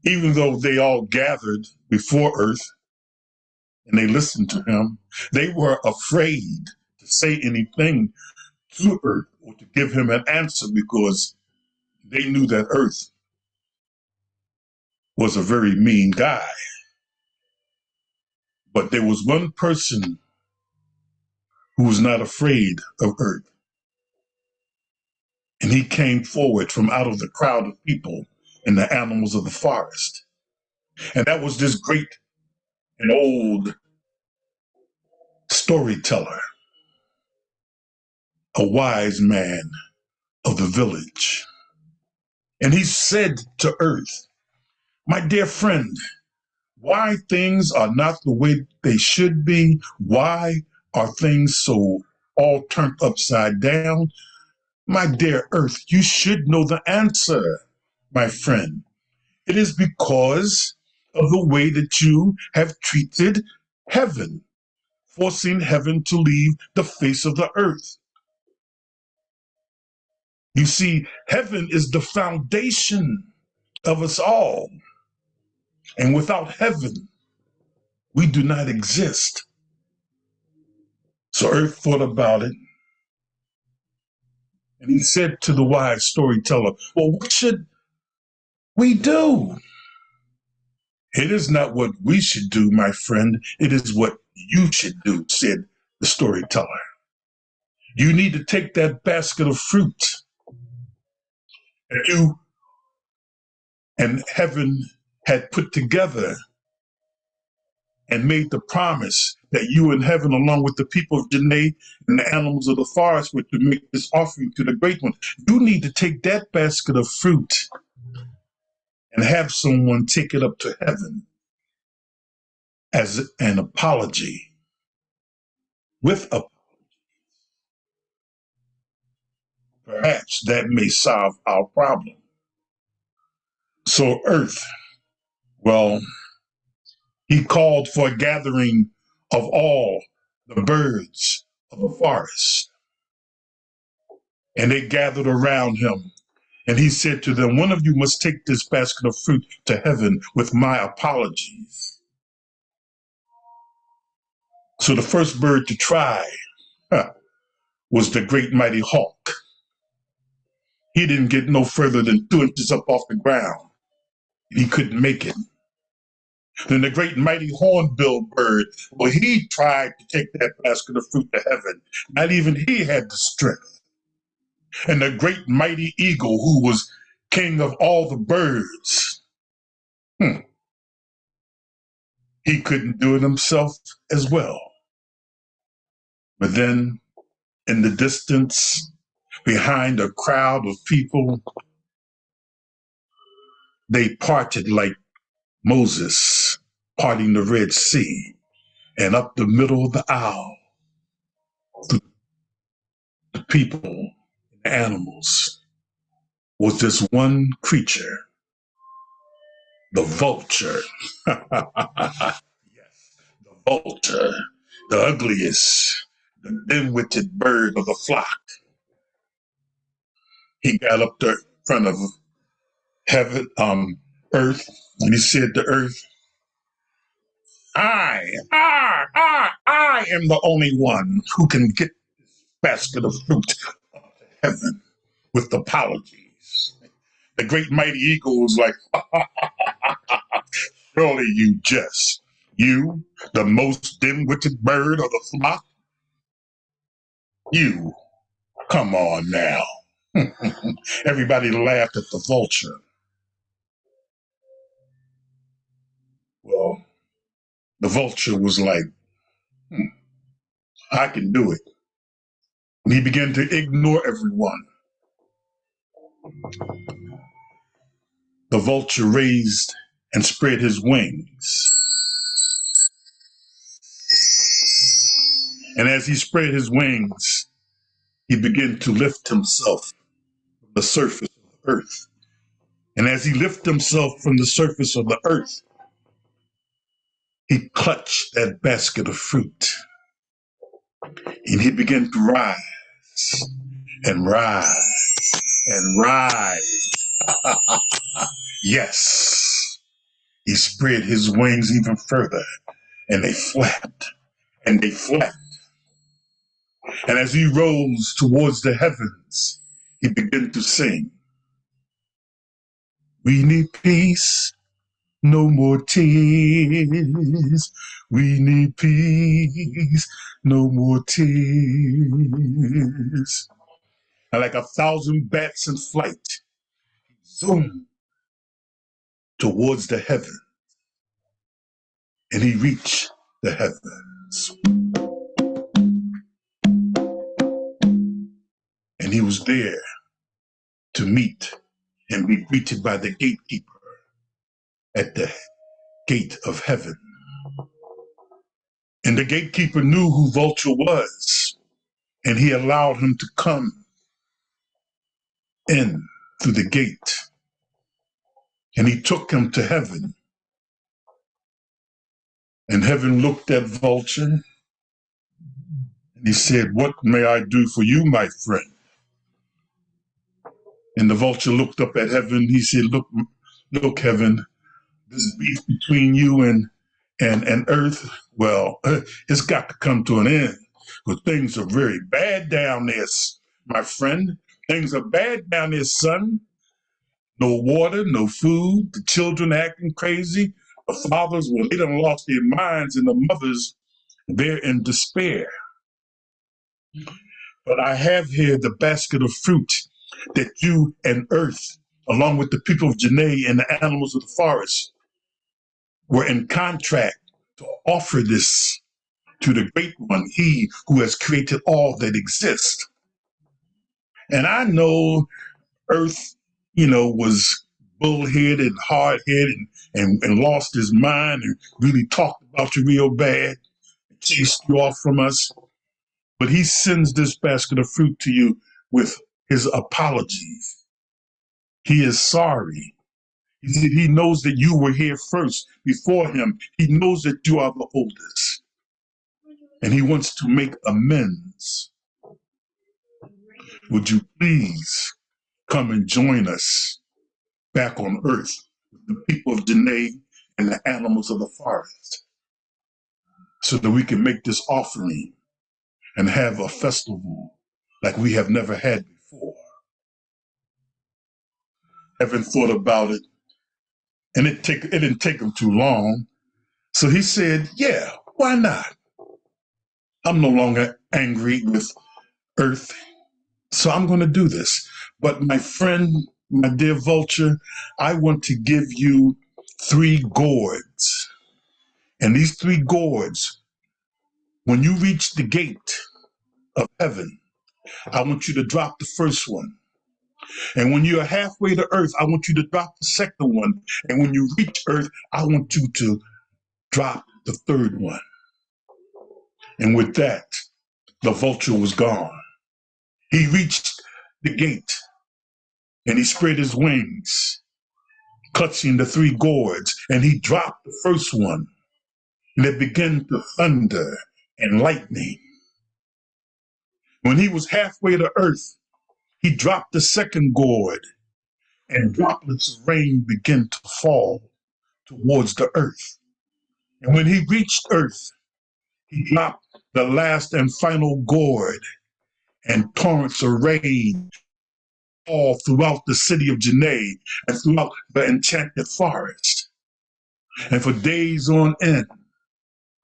even though they all gathered before Earth and they listened to him, they were afraid to say anything to Earth or to give him an answer because they knew that Earth was a very mean guy. But there was one person who was not afraid of Earth. And he came forward from out of the crowd of people and the animals of the forest. And that was this great and old storyteller. a wise man of the village. And he said to Earth, my dear friend, why things are not the way they should be, why are things so all turned upside down? My dear Earth, you should know the answer, my friend. It is because of the way that you have treated heaven, forcing heaven to leave the face of the earth. You see, heaven is the foundation of us all. And without heaven, we do not exist. So Earth thought about it. And he said to the wise storyteller, well, what should we do? It is not what we should do, my friend. It is what you should do, said the storyteller. You need to take that basket of fruit that you and heaven had put together and made the promise that you and heaven, along with the people of Janae and the animals of the forest, were to make this offering to the great one. You need to take that basket of fruit and have someone take it up to heaven as an apology. With a perhaps that may solve our problem. So Earth, well, he called for a gathering of all the birds of the forest. And they gathered around him. And he said to them, one of you must take this basket of fruit to heaven with my apologies. So the first bird to try was the great mighty hawk. He didn't get no further than 2 inches up off the ground. He couldn't make it. Then the great mighty hornbill bird, well, he tried to take that basket of fruit to heaven. Not even he had the strength. And the great mighty eagle, who was king of all the birds, he couldn't do it himself as well. But then in the distance, behind a crowd of people, they parted like Moses parting the Red Sea. And up the middle of the aisle, the people, the animals, was this one creature, the vulture. Yes, the vulture, the ugliest, the dim-witted bird of the flock. He got up there in front of heaven, earth, and he said to earth, I am the only one who can get this basket of fruit up to heaven with apologies. The great mighty eagle was like, surely you jest. You, the most dim-witted bird of the flock? You, come on now. Everybody laughed at the vulture. Well, the vulture was like, I can do it. And he began to ignore everyone. The vulture raised and spread his wings. And as he spread his wings, he began to lift himself from the surface of the earth. And as he lifted himself from the surface of the earth, he clutched that basket of fruit. And he began to rise and rise and rise. Yes, he spread his wings even further, and they flapped and they flapped. And as he rose towards the heavens, he began to sing. We need peace, no more tears. We need peace, no more tears. And like 1,000 bats in flight, zoom towards the heaven. And he reached the heavens. he was there to meet and be greeted by the gatekeeper at the gate of heaven. And the gatekeeper knew who Vulture was, and he allowed him to come in through the gate. And he took him to heaven. And heaven looked at Vulture, and he said, "What may I do for you, my friend?" And the Vulture looked up at heaven. He said, look, heaven, this beef between you and earth, well, it's got to come to an end. Because things are very bad down there, my friend. Things are bad down there, son. No water, no food, the children acting crazy. The fathers, well, they done lost their minds, and the mothers, they're in despair. But I have here the basket of fruit that you and earth, along with the people of Janae and the animals of the forest, were in contract to offer this to the Great One, he who has created all that exists. And I know earth, was bullheaded, hard-headed, and lost his mind and really talked about you real bad, and chased you off from us. But he sends this basket of fruit to you with his apologies. He is sorry. He knows that you were here first before him. He knows that you are the oldest. And he wants to make amends. Would you please come and join us back on earth with the people of Janae and the animals of the forest so that we can make this offering and have a festival like we have never had before. Heaven thought about it, and it didn't take him too long. So he said, yeah, why not? I'm no longer angry with earth, so I'm going to do this. But my friend, my dear Vulture, I want to give you 3 gourds. And these 3 gourds, when you reach the gate of heaven, I want you to drop the first one. And when you're halfway to earth, I want you to drop the second one. And when you reach earth, I want you to drop the third one. And with that, the Vulture was gone. He reached the gate and he spread his wings, clutching the 3 gourds, and he dropped the first one. And it began to thunder and lightning. When he was halfway to earth, he dropped the second gourd, and droplets of rain began to fall towards the earth. And when he reached earth, he dropped the last and final gourd, and torrents of rain all throughout the city of Janae and throughout the enchanted forest. And for days on end,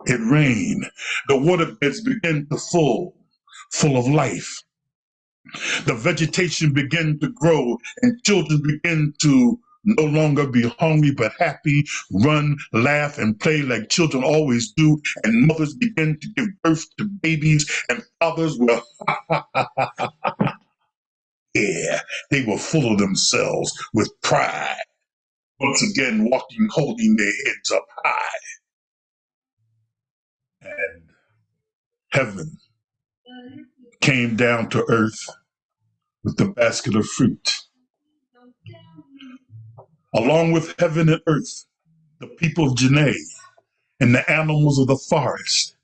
it rained. The waterbeds began to full of life. The vegetation began to grow, and children began to no longer be hungry but happy, run, laugh, and play like children always do, and mothers began to give birth to babies, and fathers were, yeah, they were full of themselves with pride, once again walking, holding their heads up high. And heaven came down to earth with the basket of fruit. Along with heaven and earth, the people of Janae and the animals of the forest,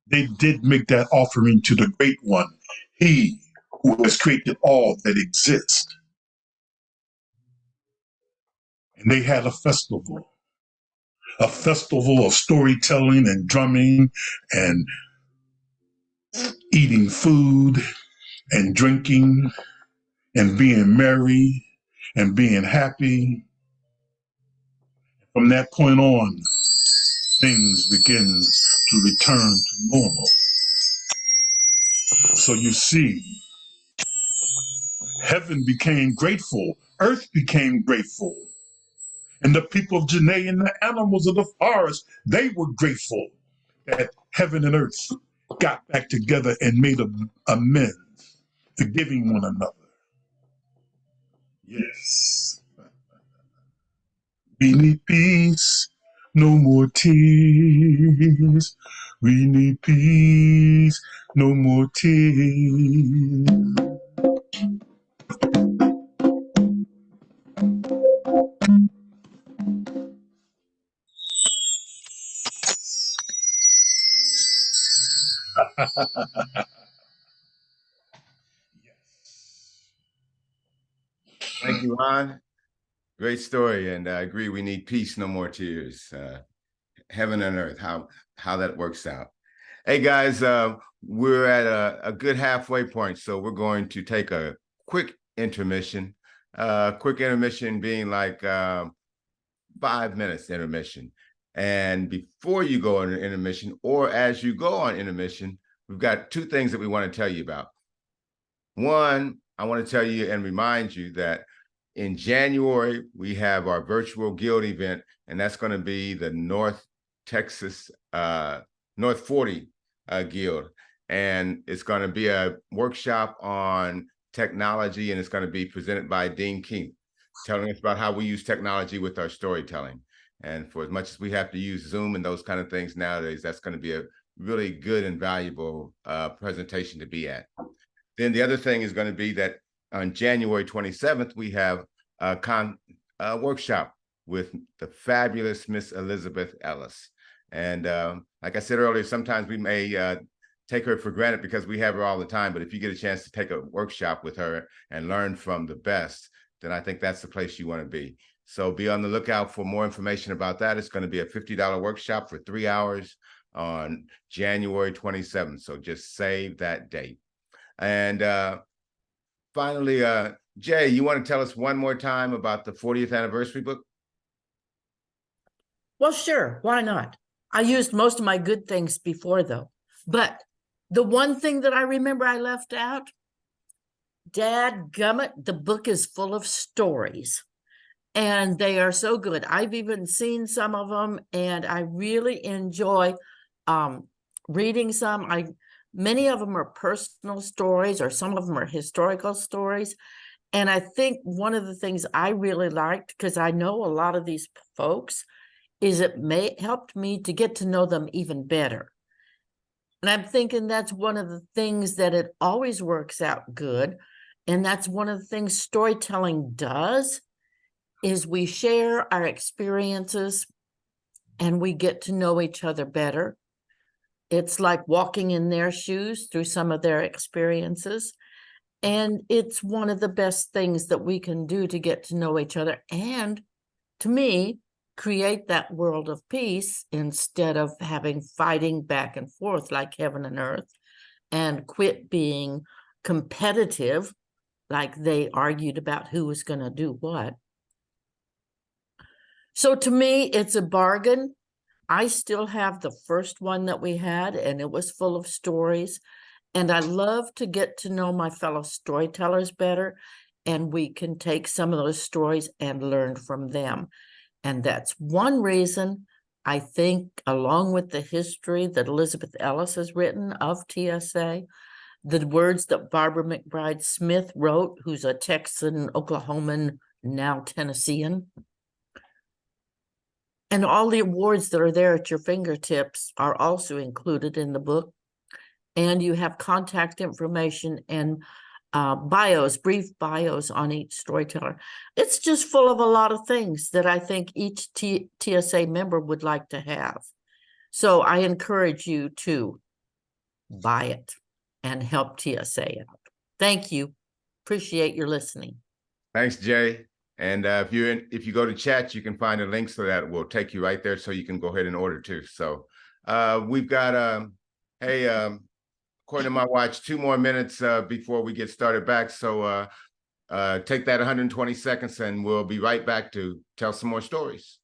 they did make that offering to the Great One, he who has created all that exists. And they had a festival of storytelling and drumming and eating food and drinking and being merry and being happy. From that point on, things begin to return to normal. So you see, heaven became grateful, earth became grateful, and the people of Janae and the animals of the forest, they were grateful that heaven and earth got back together and made amends. forgiving one another. Yes. We need peace, no more tears. We need peace, no more tears. Thank you, Ron. Great story, and I agree. We need peace, no more tears. Heaven and earth, how that works out. Hey guys, we're at a good halfway point, so we're going to take a quick intermission. Quick intermission being like 5 minutes intermission. And before you go on an intermission, or as you go on intermission, we've got two things that we want to tell you about. One, I want to tell you and remind you that in January, we have our virtual guild event, and that's going to be the North Texas, North 40 Guild. And it's going to be a workshop on technology, and it's going to be presented by Dean King, telling us about how we use technology with our storytelling. And for as much as we have to use Zoom and those kind of things nowadays, that's going to be a really good and valuable presentation to be at. Then the other thing is going to be that on January 27th, we have a workshop with the fabulous Miss Elizabeth Ellis. And like I said earlier, sometimes we may take her for granted because we have her all the time. But if you get a chance to take a workshop with her and learn from the best, then I think that's the place you want to be. So be on the lookout for more information about that. It's going to be a $50 workshop for 3 hours on January 27th. So just save that date. And finally, Jay, you want to tell us one more time about the 40th anniversary book? Well, sure. Why not? I used most of my good things before, though. But the one thing that I remember I left out, dadgummit, the book is full of stories. And they are so good. I've even seen some of them, and I really enjoy reading some. Many of them are personal stories, or some of them are historical stories. And I think one of the things I really liked, because I know a lot of these folks, is it helped me to get to know them even better. And I'm thinking that's one of the things that it always works out good. And that's one of the things storytelling does, is we share our experiences and we get to know each other better. It's like walking in their shoes through some of their experiences. And it's one of the best things that we can do to get to know each other. And to me, create that world of peace instead of having fighting back and forth like heaven and earth, and quit being competitive like they argued about who was going to do what. So to me, it's a bargain. I still have the first one that we had, and it was full of stories. And I love to get to know my fellow storytellers better, and we can take some of those stories and learn from them. And that's one reason I think, along with the history that Elizabeth Ellis has written of TSA, the words that Barbara McBride Smith wrote, who's a Texan, Oklahoman, now Tennessean, and all the awards that are there at your fingertips are also included in the book. And you have contact information and bios, brief bios on each storyteller. It's just full of a lot of things that I think each TSA member would like to have. So I encourage you to buy it and help TSA out. Thank you. Appreciate your listening. Thanks, Jay. And if you go to chat, you can find a link so that will take you right there, so you can go ahead and order too. So we've got according to my watch, 2 more minutes before we get started back. So take that 120 seconds, and we'll be right back to tell some more stories.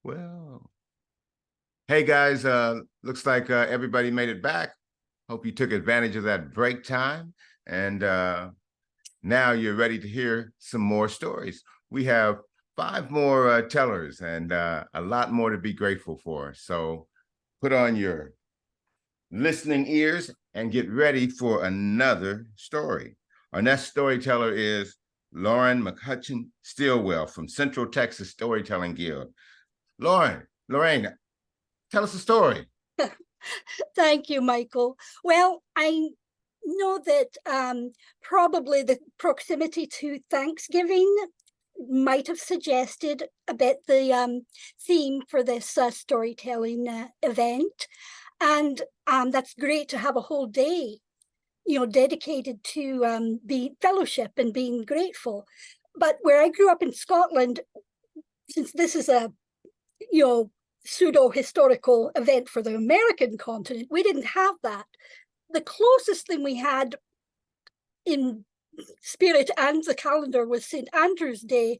Well, hey guys, looks like everybody made it back. Hope you took advantage of that break time. And now you're ready to hear some more stories. We have 5 more tellers and a lot more to be grateful for. So put on your listening ears and get ready for another story. Our next storyteller is Lorene McHutcheon Stillwell from Central Texas Storytelling Guild. Lorene, tell us a story. Thank you, Michael. Well, I know that probably the proximity to Thanksgiving might have suggested a bit the theme for this storytelling event. And that's great to have a whole day, dedicated to be fellowship and being grateful. But where I grew up in Scotland, since this is a, pseudo-historical event for the American continent, we didn't have that. The closest thing we had in spirit and the calendar was St. Andrew's Day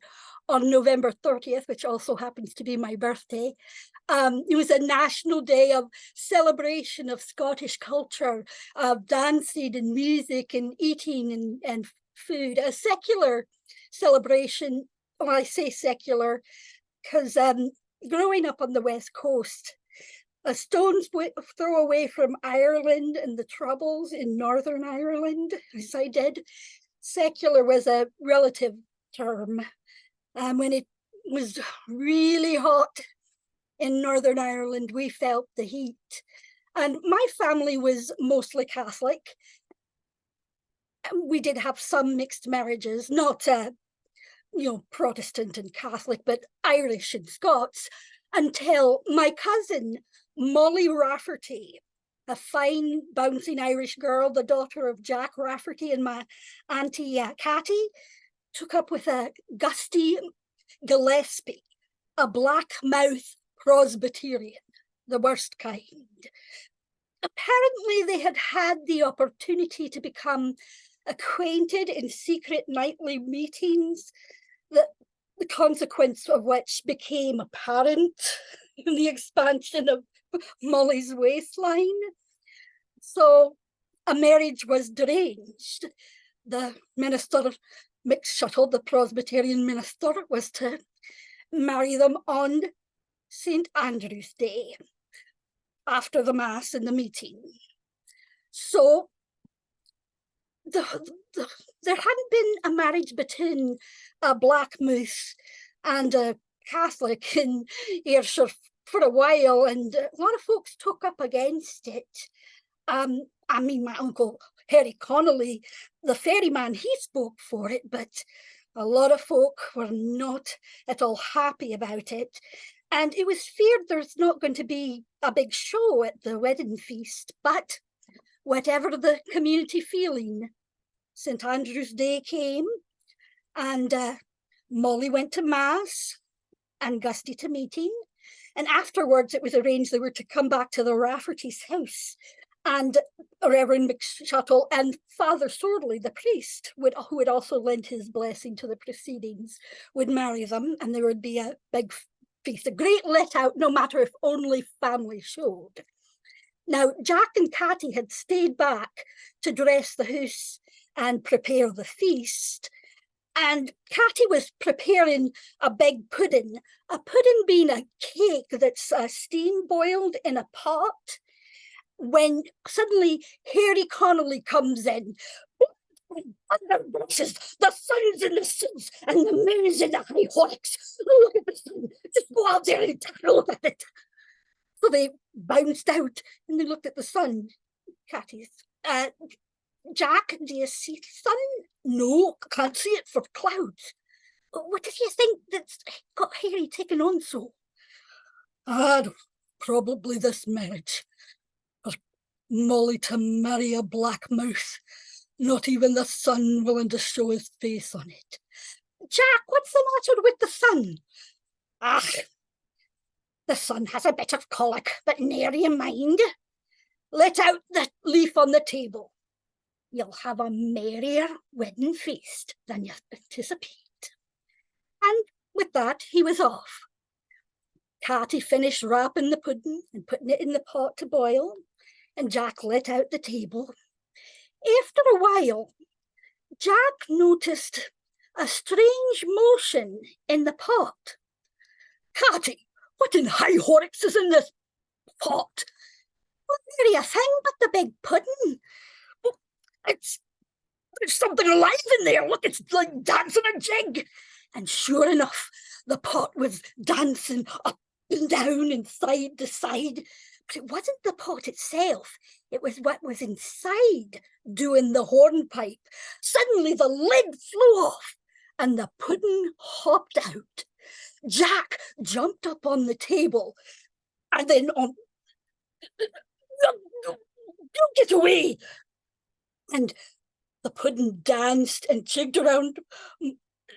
on November 30th, which also happens to be my birthday. It was a national day of celebration of Scottish culture, of dancing and music and eating and food. A secular celebration, well, I say secular because growing up on the West Coast, a stone's throw away from Ireland and the Troubles in Northern Ireland, as I did, secular was a relative term. When it was really hot in Northern Ireland, we felt the heat. And my family was mostly Catholic. We did have some mixed marriages, not Protestant and Catholic, but Irish and Scots, until my cousin, Molly Rafferty, a fine, bouncing Irish girl, the daughter of Jack Rafferty and my auntie Catty, took up with a Gusty Gillespie, a black-mouth Presbyterian, the worst kind. Apparently, they had had the opportunity to become acquainted in secret nightly meetings, the consequence of which became apparent in the expansion of Molly's waistline. So a marriage was deranged. The minister, McHutcheon, the Presbyterian minister, was to marry them on St. Andrew's Day after the Mass and the meeting. So there hadn't been a marriage between a black moose and a Catholic in Ayrshire for a while, and a lot of folks took up against it. I mean, my uncle Harry Connolly, the ferryman, he spoke for it, but a lot of folk were not at all happy about it. And it was feared there's not going to be a big show at the wedding feast, but whatever the community feeling, St. Andrew's Day came, and Molly went to Mass and Gusty to meeting. And afterwards, it was arranged they were to come back to the Rafferty's house. And Reverend McHutcheon and Father Sorley, the priest, who would also lend his blessing to the proceedings, would marry them, and there would be a big feast, a great let out, no matter if only family showed. Now, Jack and Catty had stayed back to dress the house and prepare the feast. And Catty was preparing a big pudding, a pudding being a cake that's steam boiled in a pot, when suddenly Harry Connolly comes in. The sun's in the suns and the moon's in the high hawks. Look at the sun. Just go out there and take a look at it. So they bounced out and they looked at the sun. Catty's. Jack, do you see the sun? No, I can't see it for clouds. What do you think that's got Harry taking on so? Probably this marriage. For Molly to marry a black mouth. Not even the sun willing to show his face on it. Jack, what's the matter with the sun? The sun has a bit of colic, but ne'er you mind. Let out the leaf on the table. You'll have a merrier wedding feast than you anticipate. And with that, he was off. Catty finished wrapping the pudding and putting it in the pot to boil, and Jack let out the table. After a while, Jack noticed a strange motion in the pot. Catty, what in high horrocks is in this pot? Well, nary a thing but the big pudding. Well, there's something alive in there. Look, it's like dancing a jig. And sure enough, the pot was dancing up and down and side to side. But it wasn't the pot itself. It was what was inside doing the hornpipe. Suddenly the lid flew off and the pudding hopped out. Jack jumped up on the table and then on, don't get away. And the pudding danced and jigged around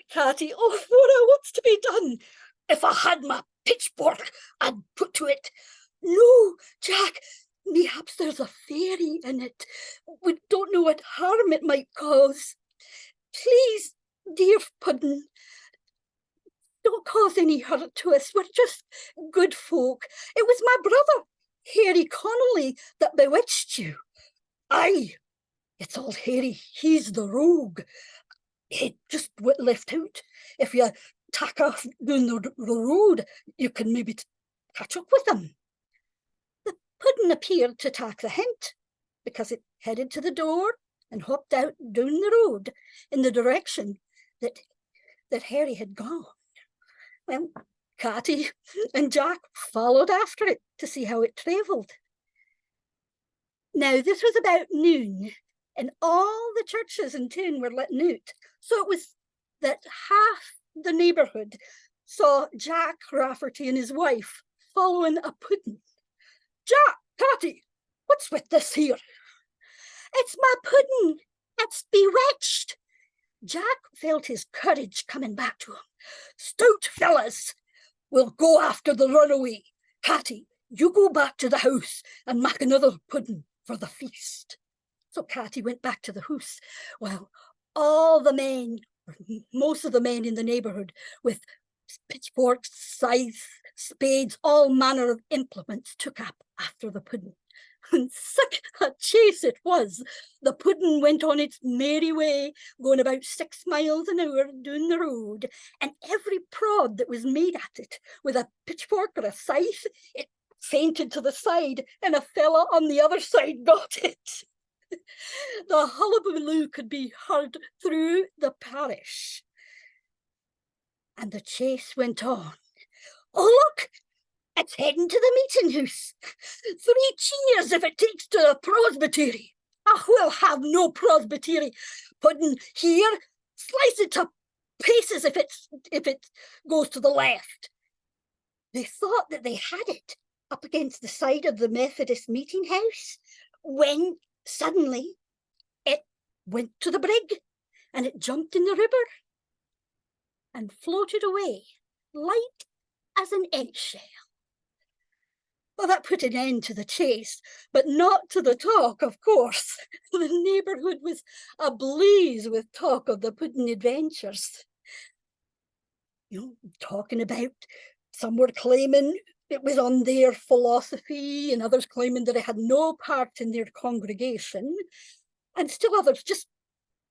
Catty. Oh, what's to be done? If I had my pitchfork, I'd put to it. No, Jack, mayhaps there's a fairy in it. We don't know what harm it might cause. Please, dear pudding, don't cause any hurt to us. We're just good folk. It was my brother, Harry Connolly, that bewitched you. Aye, it's old Harry. He's the rogue. He just left out. If you tack off down the road, you can maybe catch up with him. The pudding appeared to take the hint, because it headed to the door and hopped out down the road in the direction that Harry had gone. Well, Catty and Jack followed after it to see how it travelled. Now, this was about noon, and all the churches in town were letting out. So it was that half the neighbourhood saw Jack Rafferty and his wife following a pudding. Jack, Catty, what's with this here? It's my pudding. It's bewitched. Jack felt his courage coming back to him. Stout fellas, we'll go after the runaway. Catty, you go back to the house and make another pudding for the feast. So Catty went back to the house. Well, all the men, most of the men in the neighbourhood, with pitchforks, scythes, spades, all manner of implements, took up after the pudding. And such a chase it was. The pudding went on its merry way, going about 6 miles an hour down the road, and every prod that was made at it with a pitchfork or a scythe, it fainted to the side, and a fella on the other side got it. The hullabaloo could be heard through the parish. And the chase went on. Oh, look! It's heading to the meeting house. 3 cheers if it takes to the presbytery. We'll have no presbytery pudding here. Slice it to pieces if it goes to the left. They thought that they had it up against the side of the Methodist meeting house when suddenly it went to the brig and it jumped in the river and floated away, light as an eggshell. Well, that put an end to the chase, but not to the talk, of course. The neighbourhood was ablaze with talk of the pudding adventures. You know, talking about, some were claiming it was on their philosophy, and others claiming that it had no part in their congregation, and still others just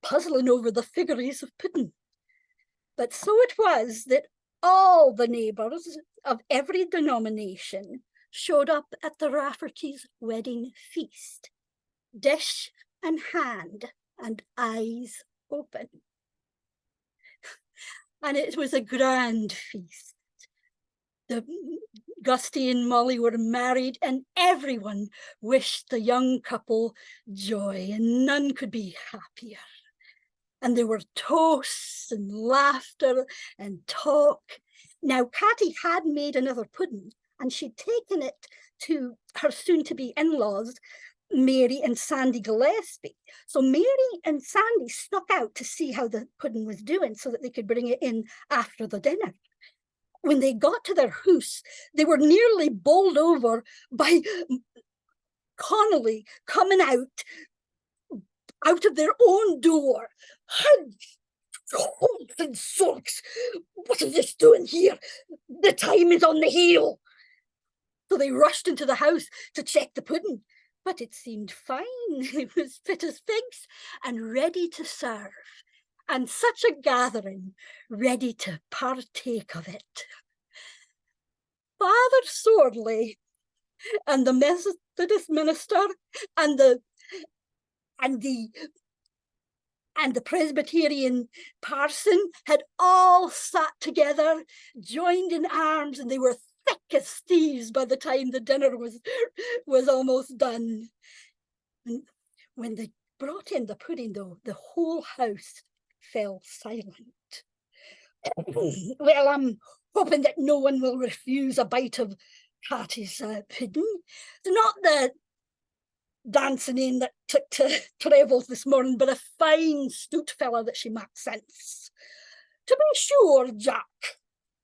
puzzling over the figures of pudding. But so it was that all the neighbours of every denomination showed up at the Rafferty's wedding feast, dish in hand and eyes open. And it was a grand feast. The Gusty and Molly were married, and everyone wished the young couple joy, and none could be happier. And there were toasts and laughter and talk. Now, Catty had made another pudding, and she'd taken it to her soon-to-be in-laws, Mary and Sandy Gillespie. So Mary and Sandy snuck out to see how the pudding was doing so that they could bring it in after the dinner. When they got to their house, they were nearly bowled over by Connolly coming out of their own door. Sulks and sulks! What is this doing here? The time is on the heel. So they rushed into the house to check the pudding, but it seemed fine. It was fit as figs and ready to serve, and such a gathering ready to partake of it. Father Swordley and the Methodist minister and the Presbyterian parson had all sat together, joined in arms, and they were thick as thieves by the time the dinner was almost done. And when they brought in the pudding, though, the whole house fell silent. Well, I'm hoping that no one will refuse a bite of Katie's pudding. It's not the dancing in that took to Treville's this morning, but a fine stout fella that she makes sense. To be sure, Jack,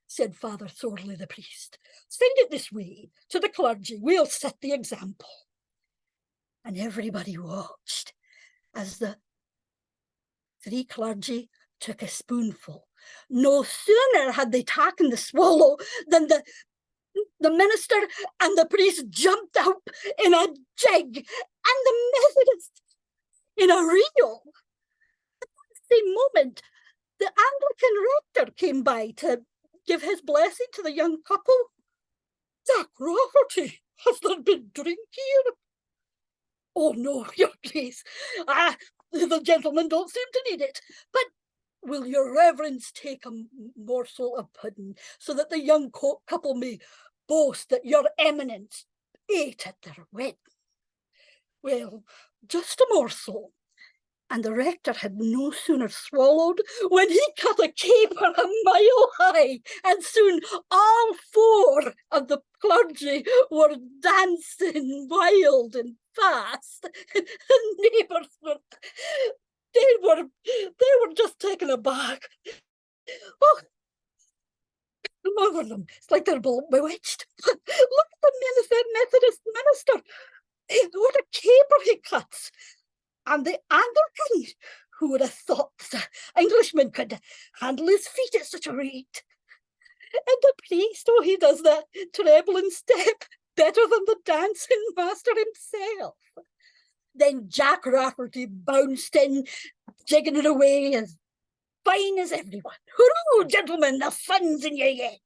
said Father Thorley the priest, send it this way to the clergy. We'll set the example. And everybody watched as the 3 clergy took a spoonful. No sooner had they taken the swallow than the minister and the priest jumped up in a jig, and the Methodist in a reel. At the same moment, the Anglican rector came by to give his blessing to the young couple. Jack Rafferty, has there been drink here? Oh no, your grace. The gentlemen don't seem to need it, but will your reverence take a morsel of pudding so that the young couple may boast that your eminence ate at their wedding? Well, just a morsel. And the rector had no sooner swallowed when he cut a caper a mile high, and soon all 4 of the clergy were dancing wild and fast. The neighbours were just taken aback. Oh, look at them, it's like they're bewitched. Look at the Methodist minister. What a caper he cuts. And the Anglican, who would have thought that an Englishman could handle his feet at such a rate? And the priest, oh, he does that trebling step better than the dancing master himself. Then Jack Rafferty bounced in, jigging it away as fine as everyone. Hooroo, gentlemen, the fun's in you yet.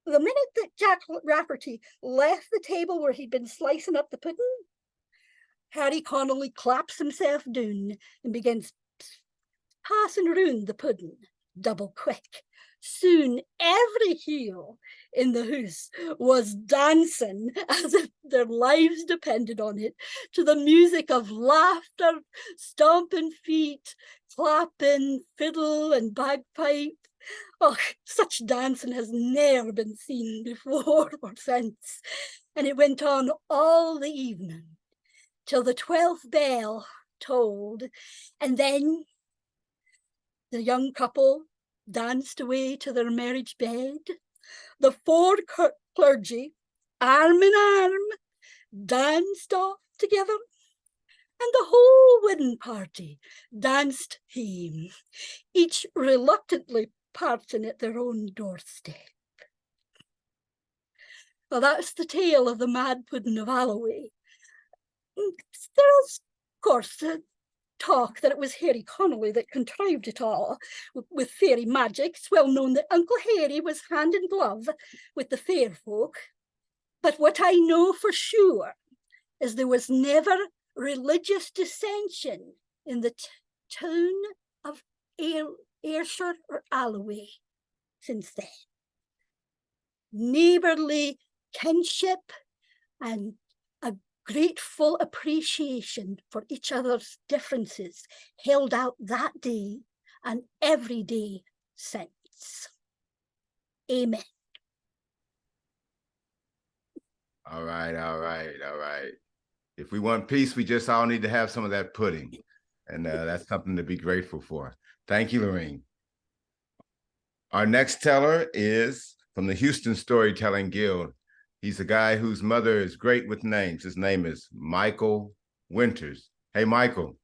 The minute that Jack Rafferty left the table where he'd been slicing up the pudding, Harry Connolly claps himself down and begins passing round the pudding double quick. Soon every heel in the house was dancing as if their lives depended on it, to the music of laughter, stomping feet, clapping, fiddle and bagpipe. Oh, such dancing has never been seen before or since, and it went on all the evening till the 12th bell tolled, and then the young couple danced away to their marriage bed. The 4 clergy, arm in arm, danced off together, and the whole wedding party danced home, each reluctantly parting at their own doorstep. Well, that's the tale of the mad pudding of Alloway. There's, of course, talk that it was Harry Connolly that contrived it all with fairy magic. It's well known that Uncle Harry was hand in glove with the fair folk. But what I know for sure is there was never religious dissension in the town of Ayrshire or Alloway since then. Neighbourly kinship and a grateful appreciation for each other's differences held out that day and every day since. Amen. All right, all right, all right. If we want peace, we just all need to have some of that pudding. And that's something to be grateful for. Thank you, Lorene. Our next teller is from the Houston Storytelling Guild. He's a guy whose mother is great with names. His name is Michael Winters. Hey, Michael,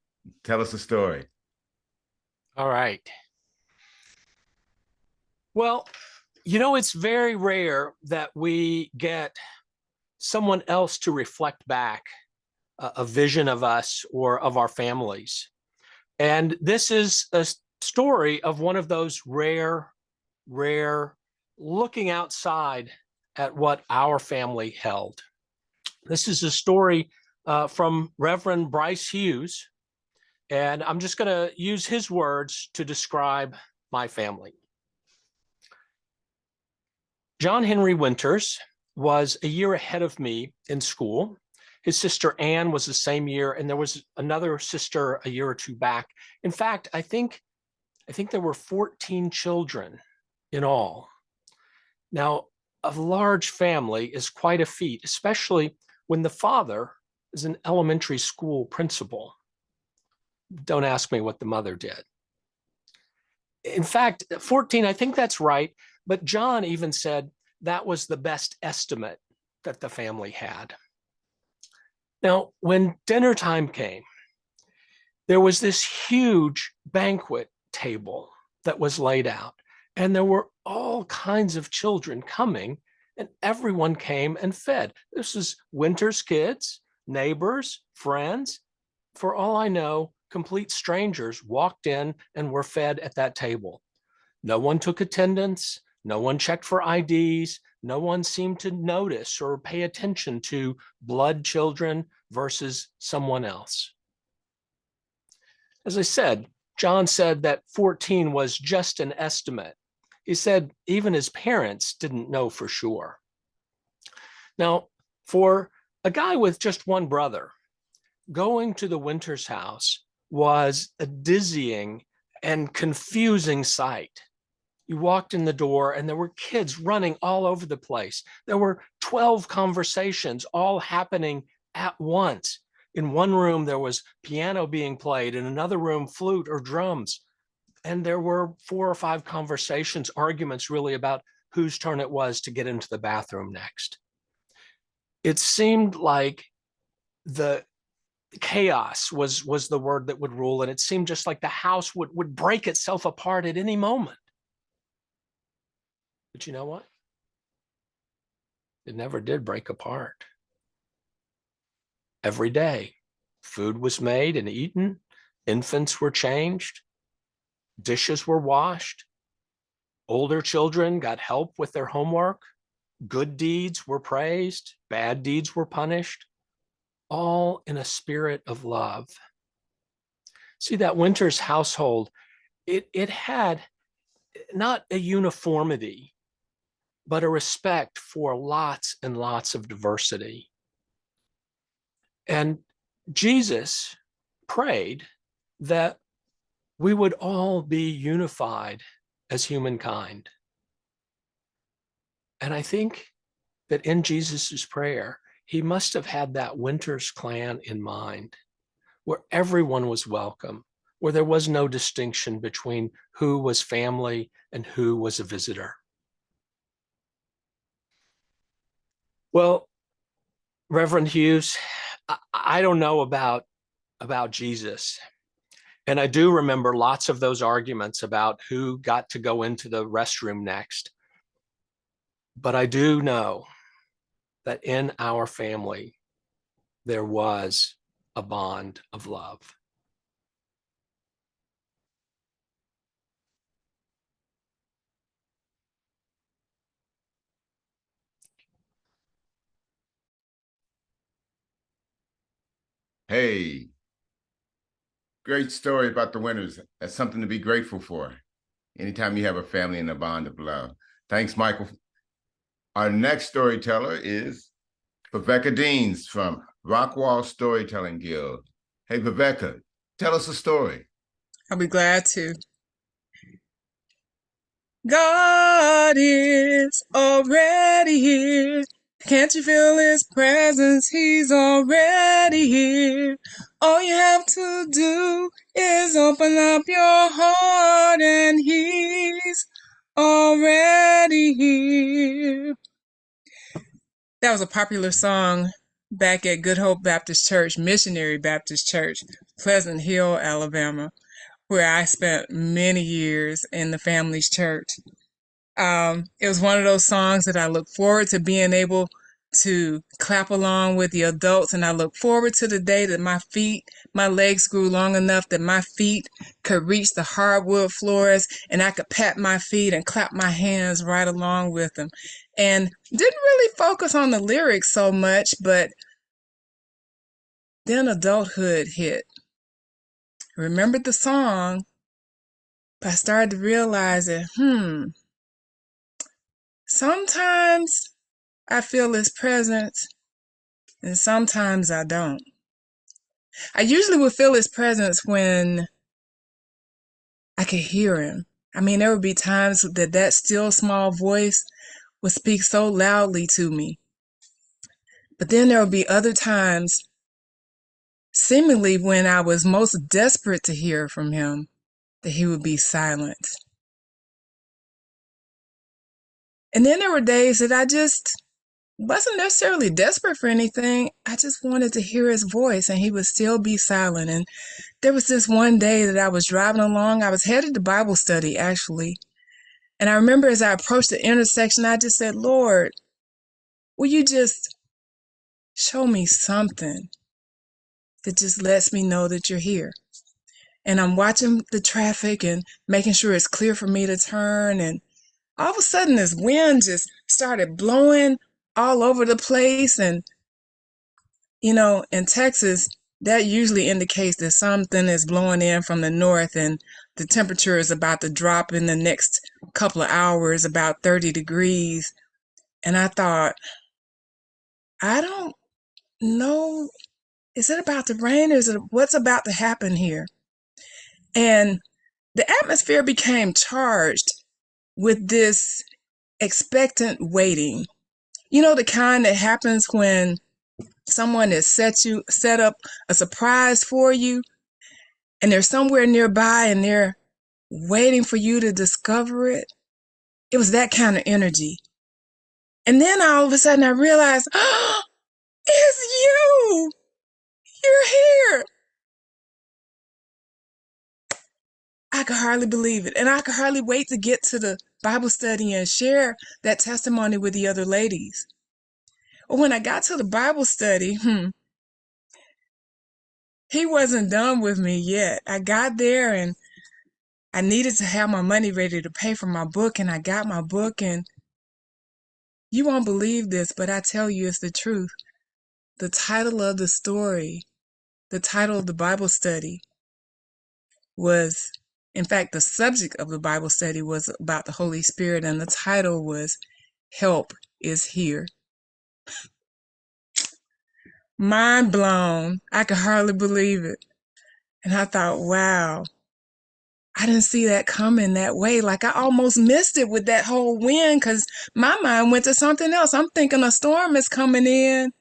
tell us a story. All right. Well, you know, it's very rare that we get someone else to reflect back a vision of us or of our families. And this is a story of one of those rare looking outside at what our family held. This is a story from Reverend Bryce Hughes, and I'm just going to use his words to describe my family. John Henry Winters was a year ahead of me in school. His sister Anne was the same year, and there was another sister a year or two back. In fact, I think there were 14 children in all. Now, a large family is quite a feat, especially when the father is an elementary school principal. Don't ask me what the mother did. In fact, 14, I think that's right, but John even said that was the best estimate that the family had. Now, when dinner time came, there was this huge banquet table that was laid out, and there were all kinds of children coming, and everyone came and fed. This is Winter's kids, neighbors, friends. For all I know, complete strangers walked in and were fed at that table. No one took attendance. No one checked for IDs. No one seemed to notice or pay attention to blood children versus someone else. As I said, John said that 14 was just an estimate. He said even his parents didn't know for sure. Now, for a guy with just one brother, going to the Winters house was a dizzying and confusing sight. You walked in the door and there were kids running all over the place. There were 12 conversations all happening at once. In one room, there was piano being played, in another room, flute or drums. And there were 4 or 5 conversations, arguments really about whose turn it was to get into the bathroom next. It seemed like the chaos was the word that would rule, and it seemed just like the house would break itself apart at any moment. But you know what? It never did break apart. Every day, food was made and eaten, infants were changed, dishes were washed, older children got help with their homework, good deeds were praised, bad deeds were punished, all in a spirit of love. See, that Winters household, it had not a uniformity, but a respect for lots and lots of diversity. And Jesus prayed that we would all be unified as humankind. And I think that in Jesus's prayer, he must have had that Winters clan in mind, where everyone was welcome, where there was no distinction between who was family and who was a visitor. Well, Reverend Hughes, I don't know about Jesus. And I do remember lots of those arguments about who got to go into the restroom next. But I do know that in our family, there was a bond of love. Hey, great story about the Winters. That's something to be grateful for. Anytime you have a family and a bond of love. Thanks, Michael. Our next storyteller is Viveca Deans from Rockwall Storytelling Guild. Hey, Viveca, tell us a story. I'll be glad to. God is already here. Can't you feel his presence? He's already here. All you have to do is open up your heart and he's already here. That was a popular song back at Good Hope Baptist Church, Missionary Baptist Church, Pleasant Hill, Alabama, where I spent many years in the family's church. It was one of those songs that I look forward to being able to clap along with the adults. And I look forward to the day that my legs grew long enough that my feet could reach the hardwood floors and I could pat my feet and clap my hands right along with them. And didn't really focus on the lyrics so much, but then adulthood hit. Remembered the song, but I started to realize that, sometimes I feel his presence and sometimes I don't. I usually would feel his presence when I could hear him. I mean, there would be times that still small voice would speak so loudly to me. But then there would be other times, seemingly when I was most desperate to hear from him, that he would be silent. And then there were days that I just wasn't necessarily desperate for anything. I just wanted to hear his voice and he would still be silent. And there was this one day that I was driving along. I was headed to Bible study, actually. And I remember as I approached the intersection, I just said, Lord, will you just show me something that just lets me know that you're here? And I'm watching the traffic and making sure it's clear for me to turn. And all of a sudden, this wind just started blowing all over the place. And, you know, in Texas, that usually indicates that something is blowing in from the north and the temperature is about to drop in the next couple of hours, about 30 degrees. And I thought, I don't know, is it about to rain or is it what's about to happen here? And the atmosphere became charged with this expectant waiting. You know, the kind that happens when someone has set up a surprise for you and they're somewhere nearby and they're waiting for you to discover it. It was that kind of energy. And then all of a sudden I realized, oh, it's you! You're here! I could hardly believe it. And I could hardly wait to get to the Bible study and share that testimony with the other ladies. Well, when I got to the Bible study, he wasn't done with me yet. I got there and I needed to have my money ready to pay for my book, and I got my book, and you won't believe this, but I tell you it's the truth. The title of the story, the title of the Bible study was, in fact, the subject of the Bible study was about the Holy Spirit, and the title was Help is Here. Mind blown. I could hardly believe it. And I thought, wow, I didn't see that coming that way. Like I almost missed it with that whole wind because my mind went to something else. I'm thinking a storm is coming in.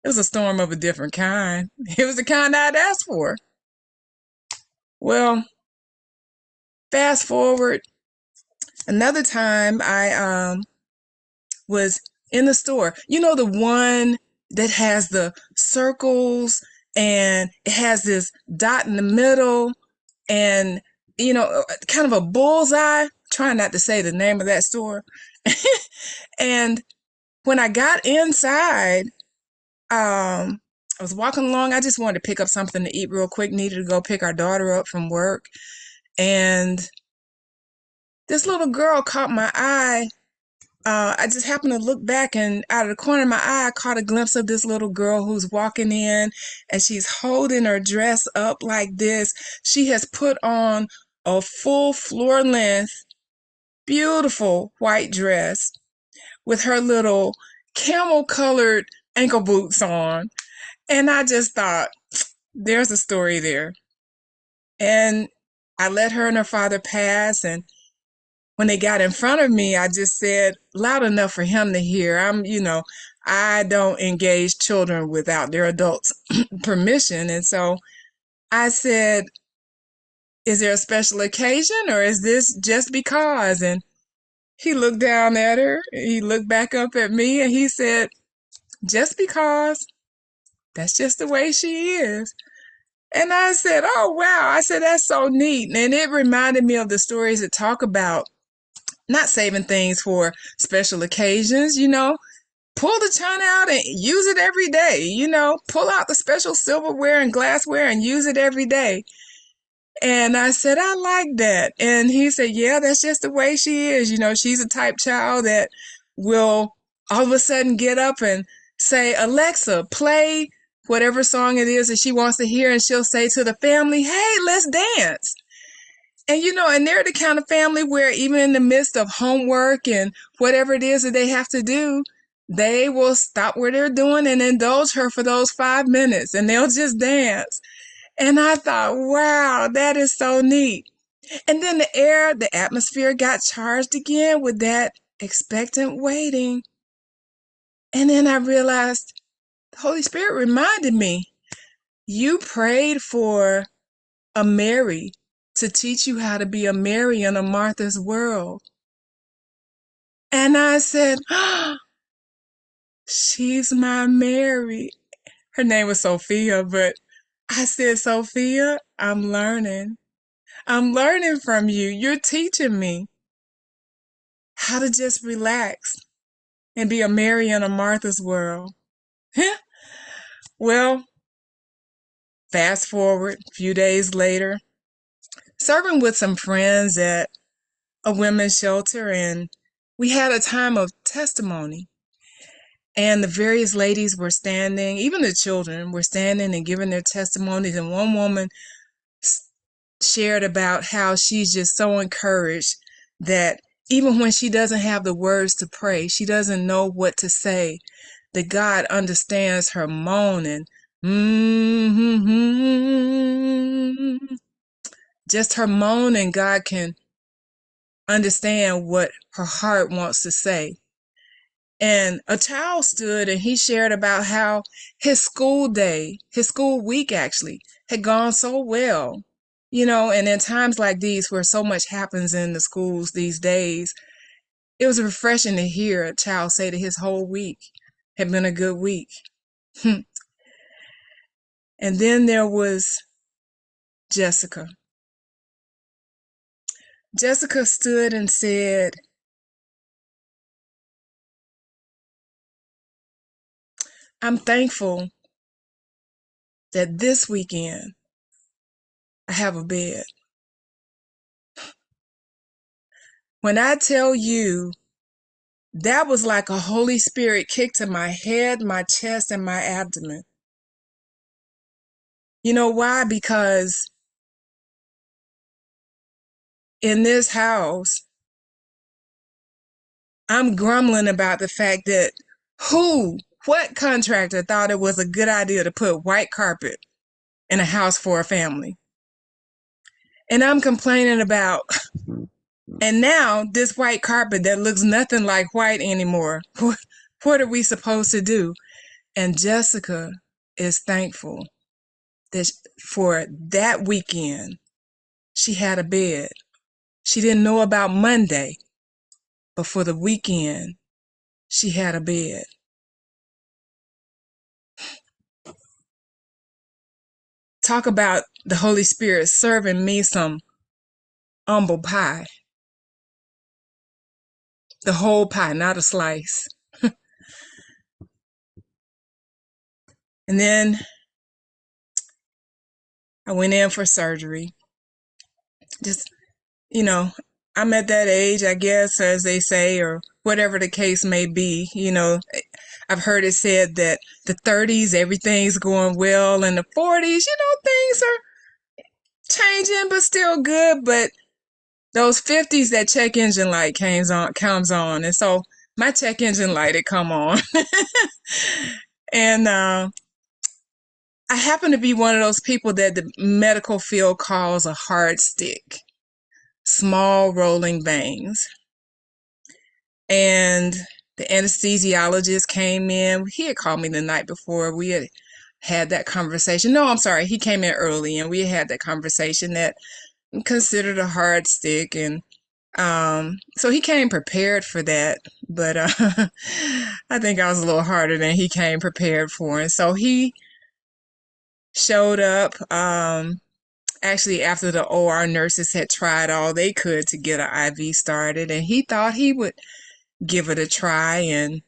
It was a storm of a different kind. It was the kind I'd asked for. Well, fast forward, another time I was in the store. You know, the one that has the circles and it has this dot in the middle and, you know, kind of a bullseye. Trying not to say the name of that store. And when I got inside, I was walking along. I just wanted to pick up something to eat real quick. Needed to go pick our daughter up from work. And this little girl caught my eye. I just happened to look back, and out of the corner of my eye, I caught a glimpse of this little girl who's walking in, and she's holding her dress up like this. She has put on a full floor length, beautiful white dress with her little camel colored ankle boots on. And I just thought, there's a story there. And I let her and her father pass, and when they got in front of me, I just said loud enough for him to hear. I don't engage children without their adults' permission. And so I said, is there a special occasion or is this just because? And he looked down at her, he looked back up at me, and he said, just because. That's just the way she is. And I said, oh, wow. I said, that's so neat. And it reminded me of the stories that talk about not saving things for special occasions, pull the china out and use it every day, pull out the special silverware and glassware and use it every day. And I said, I like that. And he said, yeah, that's just the way she is. She's a type child that will all of a sudden get up and say, Alexa, play whatever song it is that she wants to hear. And she'll say to the family, hey, let's dance. And, and they're the kind of family where even in the midst of homework and whatever it is that they have to do, they will stop what they're doing and indulge her for those 5 minutes, and they'll just dance. And I thought, wow, that is so neat. And then the atmosphere got charged again with that expectant waiting. And then I realized the Holy Spirit reminded me, you prayed for a Mary to teach you how to be a Mary in a Martha's world. And I said, oh, she's my Mary. Her name was Sophia, but I said, Sophia, I'm learning. I'm learning from you. You're teaching me how to just relax and be a Mary in a Martha's world. Well, fast forward a few days later, serving with some friends at a women's shelter, and we had a time of testimony. And the various ladies were standing, even the children were standing and giving their testimonies. And one woman shared about how she's just so encouraged that even when she doesn't have the words to pray, she doesn't know what to say, that God understands her moaning. Just her moaning, God can understand what her heart wants to say. And a child stood and he shared about how his school week actually, had gone so well. And in times like these where so much happens in the schools these days, it was refreshing to hear a child say that his whole week had been a good week. And then there was Jessica. Jessica stood and said, I'm thankful that this weekend I have a bed. When I tell you, that was like a Holy Spirit kick to my head, my chest, and my abdomen. You know why? Because in this house, I'm grumbling about the fact that what contractor thought it was a good idea to put white carpet in a house for a family? And I'm complaining about, and now this white carpet that looks nothing like white anymore. What are we supposed to do? And Jessica is thankful that for that weekend, she had a bed. She didn't know about Monday, but for the weekend, she had a bed. Talk about the Holy Spirit serving me some humble pie. The whole pie, not a slice. And then I went in for surgery. Just, I'm at that age, I guess, as they say, or whatever the case may be. I've heard it said that the 30s, everything's going well, and the 40s, things are changing, but still good. But those 50s, that check engine light comes on. And so my check engine light had come on. And I happen to be one of those people that the medical field calls a hard stick, small rolling veins. And the anesthesiologist came in. He had called me the night before. We had that conversation. No, I'm sorry. He came in early, and we had that conversation that considered a hard stick. And so he came prepared for that. But I think I was a little harder than he came prepared for. And so he showed up. actually after the OR nurses had tried all they could to get an IV started, and he thought he would give it a try. And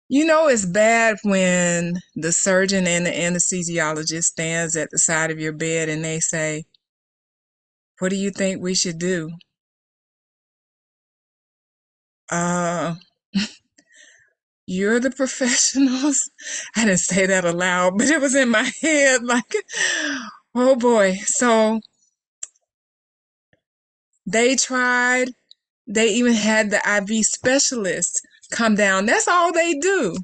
you know, it's bad when the surgeon and the anesthesiologist stands at the side of your bed and they say, "What do you think we should do?" Uh, you're the professionals. I didn't say that aloud, but it was in my head like, oh boy. So they tried. They even had the IV specialist come down. That's all they do.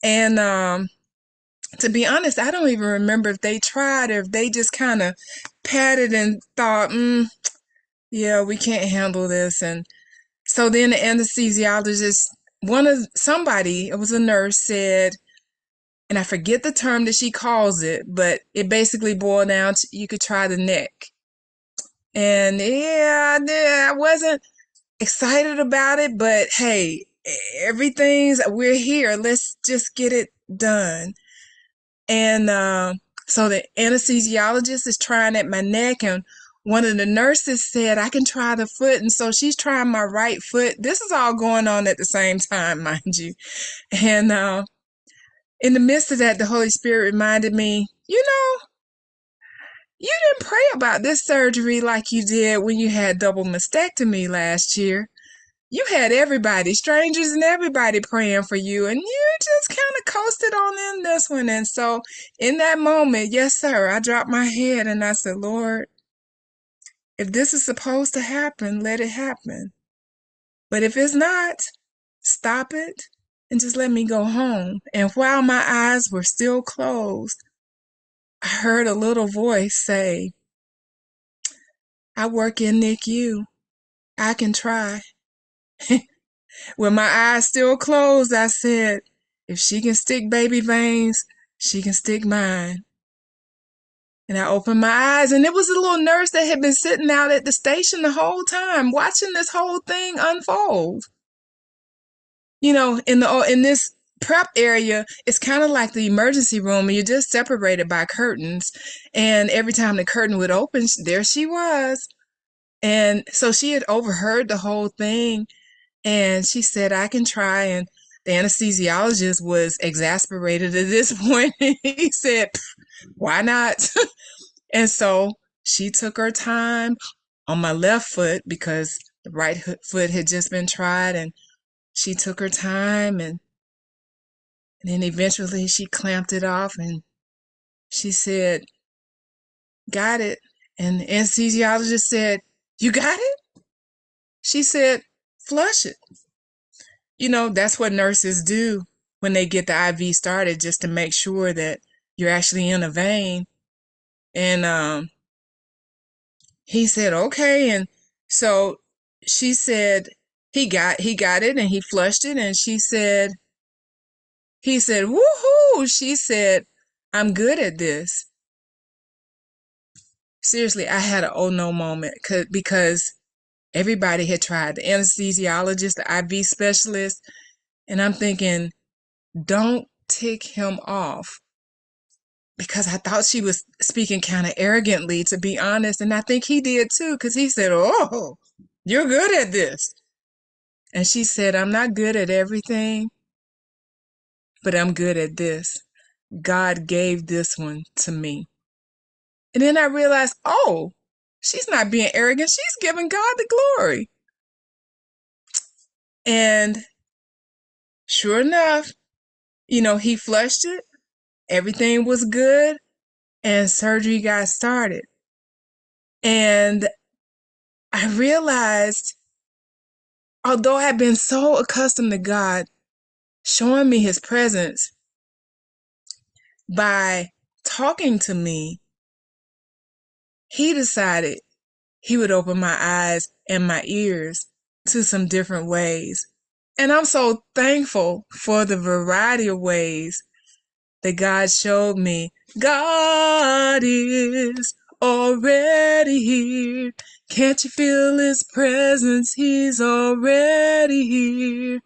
And to be honest, I don't even remember if they tried or if they just kind of patted and thought, yeah, we can't handle this. And so then the anesthesiologist, it was a nurse, said, and I forget the term that she calls it, but it basically boiled down to you could try the neck. And yeah, I wasn't excited about it, but hey, we're here. Let's just get it done. And so the anesthesiologist is trying at my neck, and one of the nurses said, I can try the foot. And so she's trying my right foot. This is all going on at the same time, mind you. And in the midst of that, the Holy Spirit reminded me, you didn't pray about this surgery like you did when you had double mastectomy last year. You had everybody, strangers and everybody praying for you, and you just kind of coasted on in this one. And so in that moment, yes, sir, I dropped my head and I said, Lord, if this is supposed to happen, let it happen. But if it's not, stop it and just let me go home. And while my eyes were still closed, I heard a little voice say, I work in NICU. I can try. With my eyes still closed, I said, if she can stick baby veins, she can stick mine. And I opened my eyes, and it was a little nurse that had been sitting out at the station the whole time, watching this whole thing unfold. You know, in this prep area, it's kind of like the emergency room, and you're just separated by curtains. And every time the curtain would open, there she was. And so she had overheard the whole thing. And she said, I can try. And the anesthesiologist was exasperated at this point. He said, why not? And so she took her time on my left foot because the right foot had just been tried. And she took her time. And then eventually she clamped it off. And she said, got it. And the anesthesiologist said, you got it? She said, flush it. You know, that's what nurses do when they get the IV started, just to make sure that you're actually in a vein. And he said, okay. And so she said, he got it and he flushed it. And he said, woohoo. She said, I'm good at this. Seriously, I had an oh no moment because everybody had tried, the anesthesiologist, the IV specialist. And I'm thinking, don't tick him off, because I thought she was speaking kind of arrogantly, to be honest. And I think he did too, because he said, oh, you're good at this. And she said, I'm not good at everything, but I'm good at this. God gave this one to me. And then I realized, oh, she's not being arrogant. She's giving God the glory. And sure enough, he flushed it. Everything was good. And surgery got started. And I realized, although I've been so accustomed to God showing me his presence by talking to me, he decided he would open my eyes and my ears to some different ways. And I'm so thankful for the variety of ways that God showed me. God is already here. Can't you feel his presence? He's already here.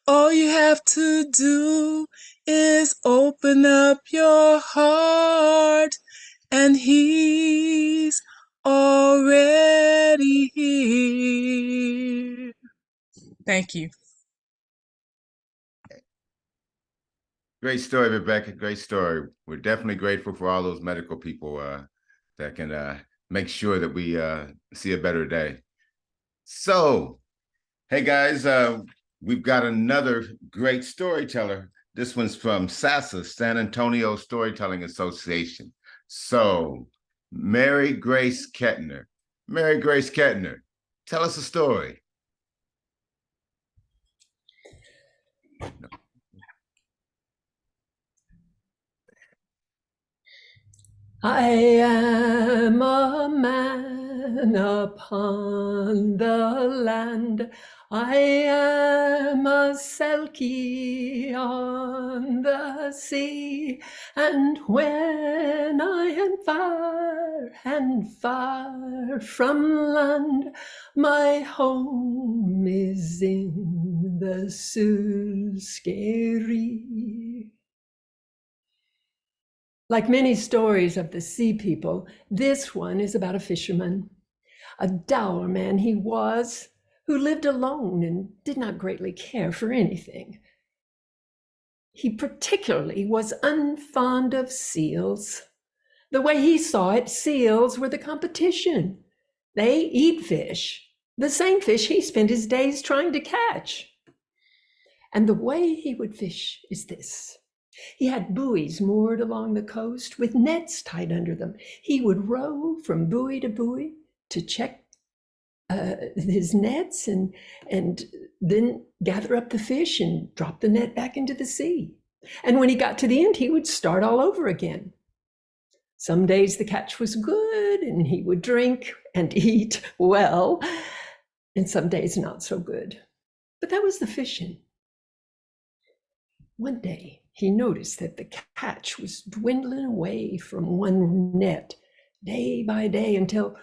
All you have to do is open up your heart, and he's Thank you. Great story, Rebecca. Great story. We're definitely grateful for all those medical people that can make sure that we see a better day. So, hey guys, we've got another great storyteller. This one's from SASA, San Antonio Storytelling Association. So, Mary Grace Ketner. Mary Grace Ketner, tell us a story. I am a man upon the land. I am a selkie on the sea. And when I am far and far from land, my home is in the Sault Ste. Like many stories of the sea people, this one is about a fisherman. A dour man he was, who lived alone and did not greatly care for anything. He particularly was unfond of seals. The way he saw it, seals were the competition. They eat fish, the same fish he spent his days trying to catch. And the way he would fish is this. He had buoys moored along the coast with nets tied under them. He would row from buoy to buoy to check his nets and then gather up the fish and drop the net back into the sea. And when he got to the end, he would start all over again. Some days the catch was good and he would drink and eat well, and some days not so good. But that was the fishing. One day, he noticed that the catch was dwindling away from one net day by day until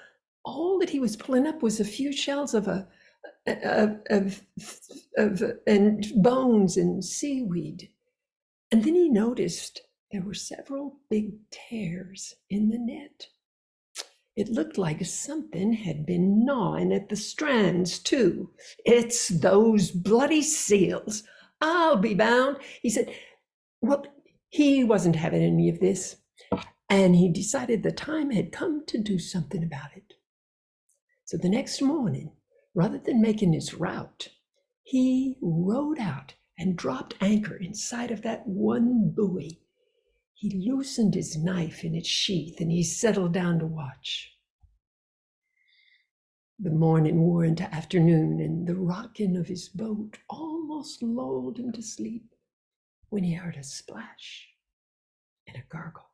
all that he was pulling up was a few shells of and bones and seaweed. And then he noticed there were several big tears in the net. It looked like something had been gnawing at the strands too. "It's those bloody seals, I'll be bound," he said. Well, he wasn't having any of this, and he decided the time had come to do something about it. So the next morning, rather than making his route, he rowed out and dropped anchor inside of that one buoy. He loosened his knife in its sheath and he settled down to watch. The morning wore into afternoon, and the rocking of his boat almost lulled him to sleep when he heard a splash and a gurgle.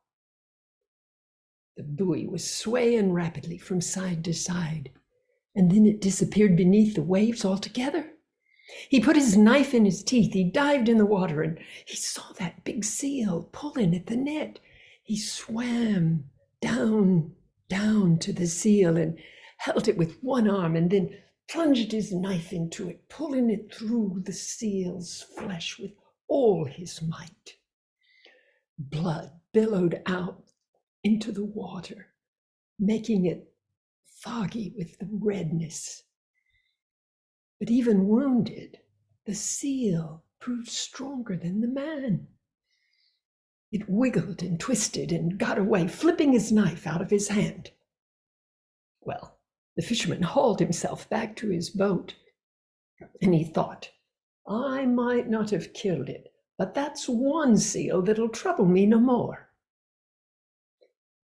The buoy was swaying rapidly from side to side, and then it disappeared beneath the waves altogether. He put his knife in his teeth, he dived in the water, and he saw that big seal pulling at the net. He swam down to the seal and held it with one arm, and then plunged his knife into it, pulling it through the seal's flesh with all his might. Blood billowed out into the water, making it foggy with the redness. But even wounded, the seal proved stronger than the man. It wiggled and twisted and got away, flipping his knife out of his hand. Well, the fisherman hauled himself back to his boat, and he thought, "I might not have killed it, but that's one seal that'll trouble me no more."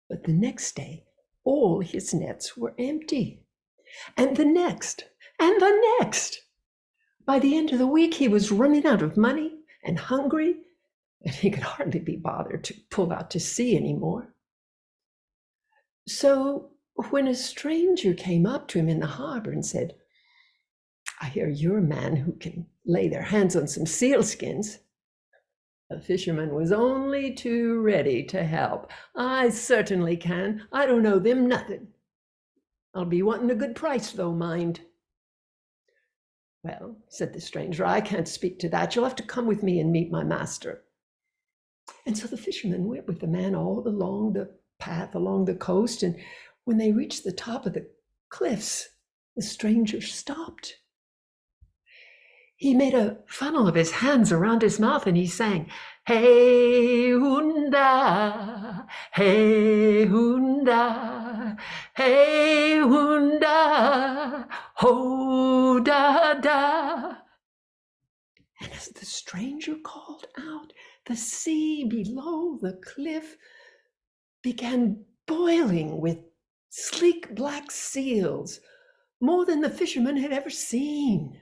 But the next day, all his nets were empty, and the next, and the next. By the end of the week, he was running out of money and hungry, and he could hardly be bothered to pull out to sea anymore. So when a stranger came up to him in the harbor and said, "I hear you're a man who can lay their hands on some sealskins," the fisherman was only too ready to help. "I certainly can. I don't owe them nothing. I'll be wanting a good price though, mind." "Well," said the stranger, "I can't speak to that. You'll have to come with me and meet my master." And so the fisherman went with the man all along the path along the coast, and when they reached the top of the cliffs, the stranger stopped. he made a funnel of his hands around his mouth and he sang, "Hey hunda, hey hunda, hey hunda, ho da da." And as the stranger called out, the sea below the cliff began boiling with sleek black seals, more than the fisherman had ever seen.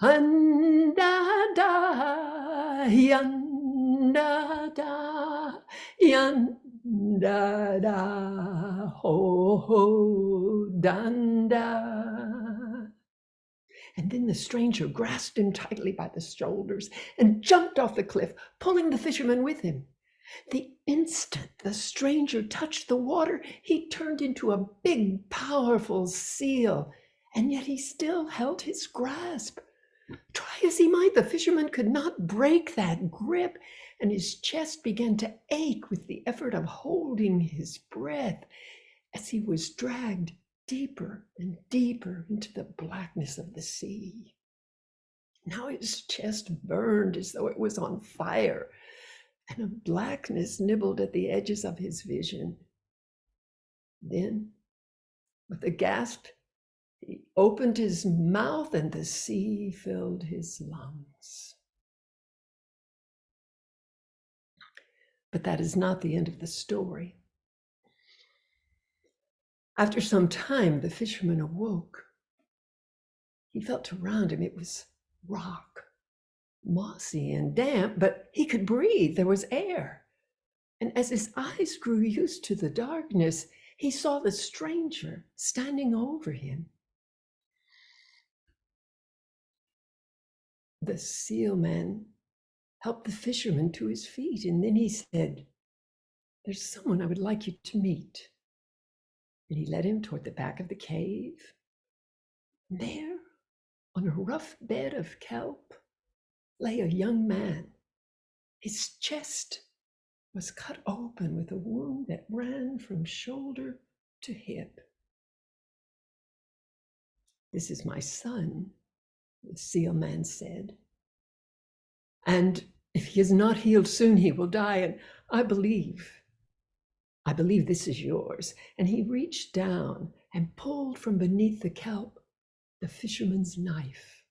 Hunda da, yunda da, yunda da, ho ho dunda. And then the stranger grasped him tightly by the shoulders and jumped off the cliff, pulling the fisherman with him. The instant the stranger touched the water, he turned into a big, powerful seal, and yet he still held his grasp. Try as he might, the fisherman could not break that grip, and his chest began to ache with the effort of holding his breath as he was dragged deeper and deeper into the blackness of the sea. Now his chest burned as though it was on fire, and a blackness nibbled at the edges of his vision. Then, with a gasp, he opened his mouth and the sea filled his lungs. But that is not the end of the story. After some time, the fisherman awoke. He felt around him. It was rock, mossy and damp, but he could breathe. There was air. And as his eyes grew used to the darkness, he saw the stranger standing over him. The seal man helped the fisherman to his feet, and then he said, "There's someone I would like you to meet." And he led him toward the back of the cave. And there, on a rough bed of kelp, lay a young man. His chest was cut open with a wound that ran from shoulder to hip. "This is my son," the seal man said. "And if he is not healed soon, he will die. And I believe this is yours." And he reached down and pulled from beneath the kelp the fisherman's knife.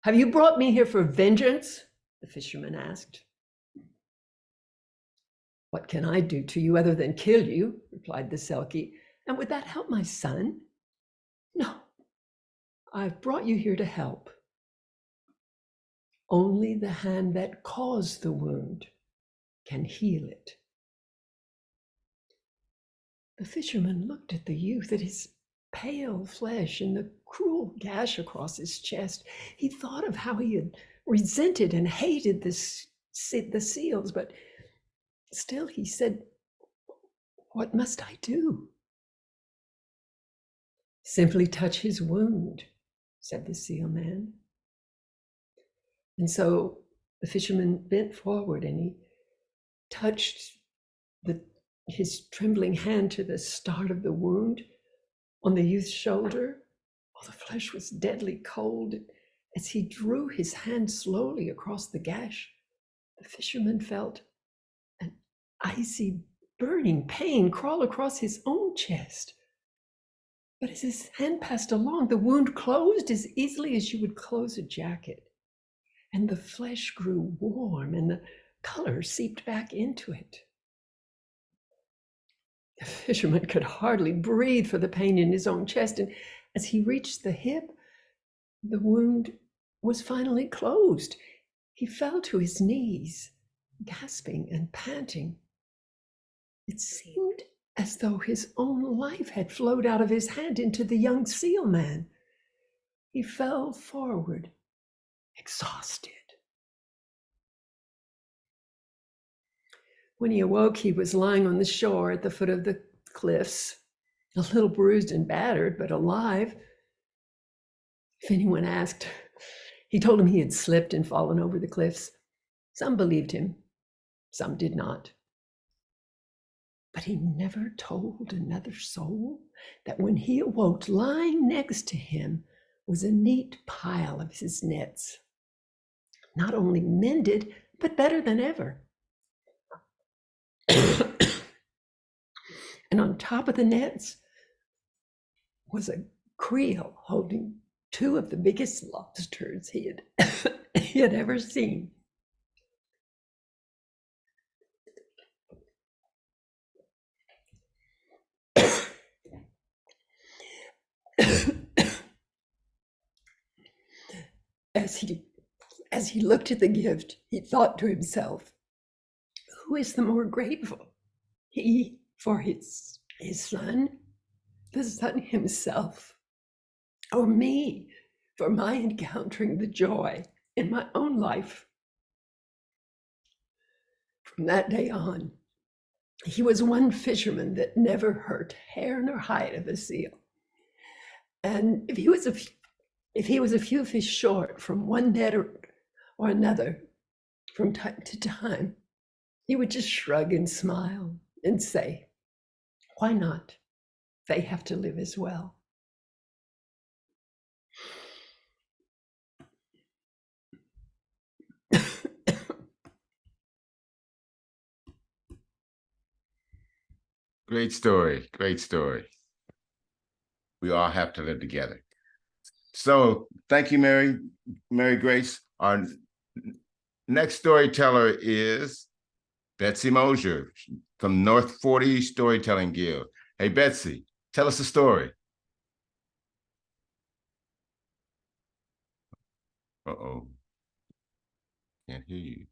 "Have you brought me here for vengeance?" the fisherman asked. "What can I do to you other than kill you?" replied the Selkie. "And would that help my son?" "No, I've brought you here to help. Only the hand that caused the wound can heal it." The fisherman looked at the youth, at his pale flesh and the cruel gash across his chest. He thought of how he had resented and hated the seals, but still he said, "What must I do?" "Simply touch his wound," said the seal man. And so the fisherman bent forward and he touched his trembling hand to the start of the wound on the youth's shoulder. Oh, the flesh was deadly cold. As he drew his hand slowly across the gash, the fisherman felt an icy, burning pain crawl across his own chest. But as his hand passed along, the wound closed as easily as you would close a jacket. And the flesh grew warm and the color seeped back into it. The fisherman could hardly breathe for the pain in his own chest, and as he reached the hip, the wound was finally closed. He fell to his knees, gasping and panting. It seemed as though his own life had flowed out of his hand into the young seal man. He fell forward, exhausted. When he awoke, he was lying on the shore at the foot of the cliffs, a little bruised and battered, but alive. If anyone asked, he told him he had slipped and fallen over the cliffs. Some believed him, some did not. But he never told another soul that when he awoke, lying next to him was a neat pile of his nets, not only mended, but better than ever. And on top of the nets was a creel holding two of the biggest lobsters he had ever seen. As he looked at the gift, he thought to himself, who is the more grateful? He for his son, the son himself, or me for my encountering the joy in my own life? From that day on, he was one fisherman that never hurt hair nor hide of a seal. And if he was a few fish short from one net or another from time to time, he would just shrug and smile and say, why not? They have to live as well. Great story. Great story. We all have to live together. So thank you, Mary Grace. Our next storyteller is Betsy Mosier from North 40 Storytelling Guild. Hey, Betsy, tell us a story. Uh-oh. Can't hear you.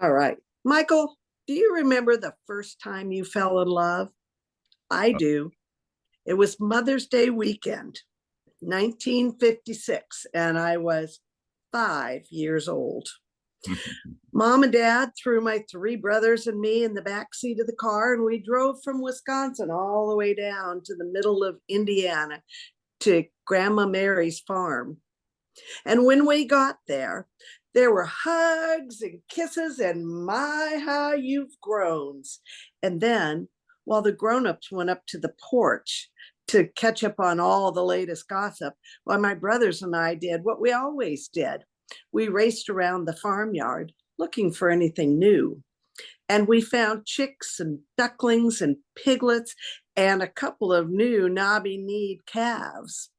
All right. Michael, do you remember the first time you fell in love? I do. It was Mother's Day weekend, 1956, and I was 5 years old. Mom and Dad threw my 3 brothers and me in the back seat of the car, and we drove from Wisconsin all the way down to the middle of Indiana to Grandma Mary's farm. And when we got there were hugs and kisses and my, how you've grown. And then while the grown-ups went up to the porch to catch up on all the latest gossip, while my brothers and I did what we always did. We raced around the farmyard looking for anything new. And we found chicks and ducklings and piglets and a couple of new knobby-kneed calves.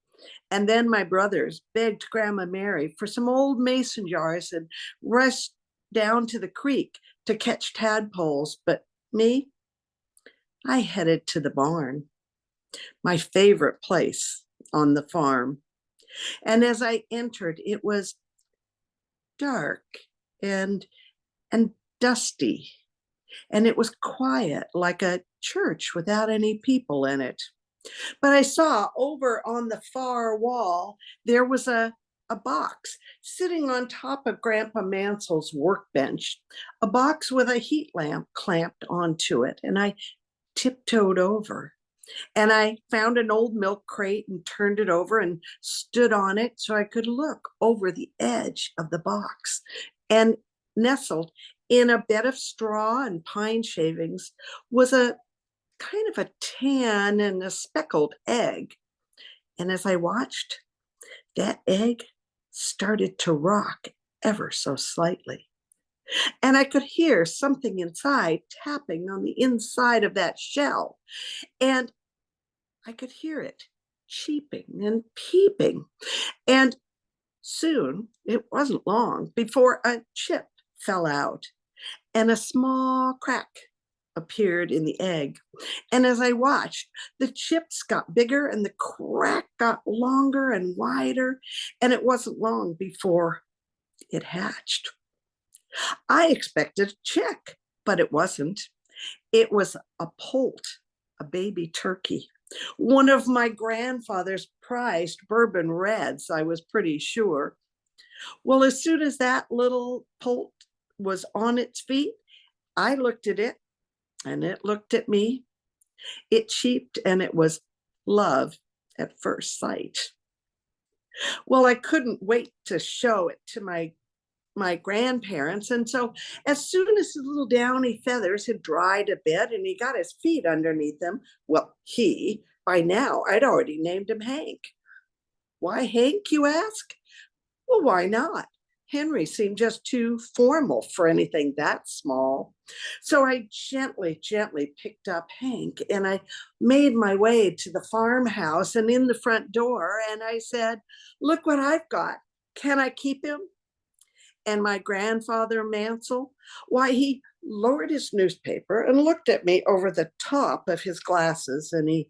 And then my brothers begged Grandma Mary for some old mason jars and rushed down to the creek to catch tadpoles. But me, I headed to the barn, my favorite place on the farm. And as I entered, it was dark and dusty, and it was quiet like a church without any people in it. But I saw over on the far wall, there was a box sitting on top of Grandpa Mansell's workbench, a box with a heat lamp clamped onto it. And I tiptoed over and I found an old milk crate and turned it over and stood on it so I could look over the edge of the box. And nestled in a bed of straw and pine shavings was a kind of a tan and a speckled egg. And as I watched, that egg started to rock ever so slightly. And I could hear something inside tapping on the inside of that shell. And I could hear it cheeping and peeping. And soon, it wasn't long, before a chip fell out and a small crack appeared in the egg. And as I watched, the chips got bigger and the crack got longer and wider. And it wasn't long before it hatched. I expected a chick, but it wasn't. It was a poult, a baby turkey. One of my grandfather's prized bourbon reds, I was pretty sure. Well, as soon as that little poult was on its feet, I looked at it and it looked at me. It cheeped and it was love at first sight. Well, I couldn't wait to show it to my my grandparents. And so as soon as his little downy feathers had dried a bit and he got his feet underneath him, well, by now, I'd already named him Hank. Why Hank, you ask? Well, why not? Henry seemed just too formal for anything that small. So I gently picked up Hank and I made my way to the farmhouse and in the front door. And I said, look what I've got. Can I keep him? And my grandfather Mansell, why, he lowered his newspaper and looked at me over the top of his glasses and he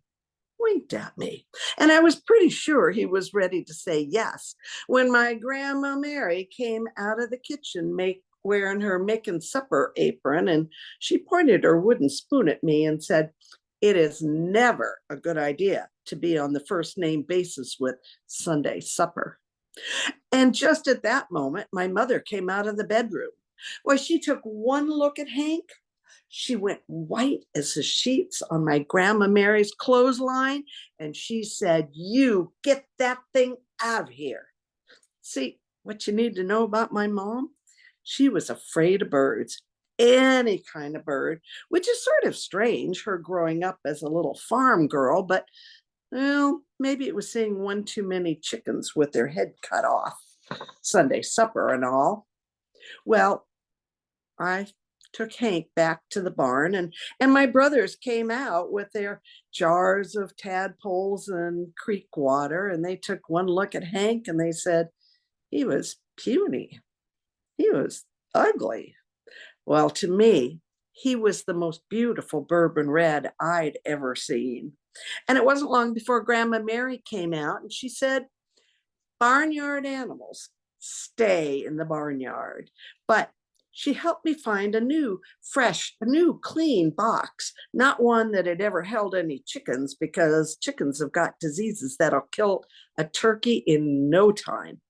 winked at me. And I was pretty sure he was ready to say yes when my Grandma Mary came out of the kitchen wearing her making supper apron, and she pointed her wooden spoon at me and said, it is never a good idea to be on the first name basis with Sunday supper. And just at that moment, my mother came out of the bedroom. Well, she took one look at Hank. She went white as the sheets on my Grandma Mary's clothesline, and she said, you get that thing out of here. See, what you need to know about my mom? She was afraid of birds, any kind of bird, which is sort of strange, her growing up as a little farm girl, but well, maybe it was seeing one too many chickens with their head cut off, Sunday supper and all. Well, I took Hank back to the barn and my brothers came out with their jars of tadpoles and creek water, and they took one look at Hank and they said, he was puny. He was ugly. Well, to me, he was the most beautiful bourbon red I'd ever seen. And it wasn't long before Grandma Mary came out and she said, barnyard animals stay in the barnyard. But she helped me find a new, clean box, not one that had ever held any chickens, because chickens have got diseases that'll kill a turkey in no time.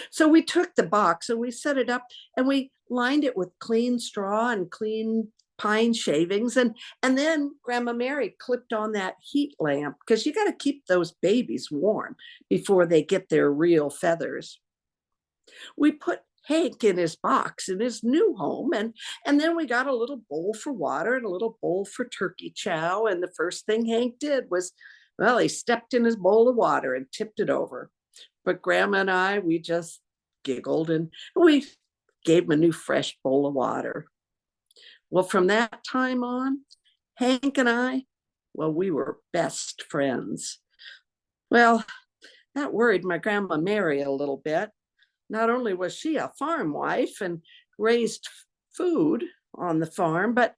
So we took the box and we set it up and we lined it with clean straw and clean pine shavings. And then Grandma Mary clipped on that heat lamp, because you got to keep those babies warm before they get their real feathers. We put Hank in his box in his new home. And then we got a little bowl for water and a little bowl for turkey chow. And the first thing Hank did was, well, he stepped in his bowl of water and tipped it over. But Grandma and I, we just giggled and we gave him a new fresh bowl of water. Well, from that time on, Hank and I, well, we were best friends. Well, that worried my Grandma Mary a little bit. Not only was she a farm wife and raised food on the farm, but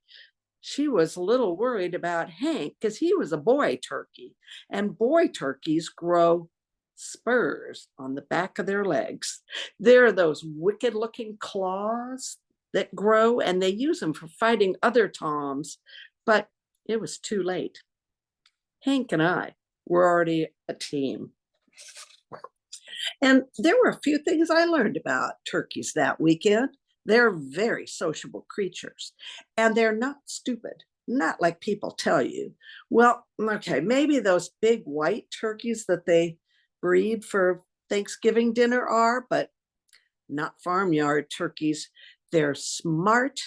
she was a little worried about Hank because he was a boy turkey, and boy turkeys grow spurs on the back of their legs. There are those wicked looking claws that grow, and they use them for fighting other toms, but it was too late. Hank and I were already a team. And there were a few things I learned about turkeys that weekend. They're very sociable creatures, and they're not stupid, not like people tell you. Well, okay, maybe those big white turkeys that they breed for Thanksgiving dinner are, but not farmyard turkeys. They're smart,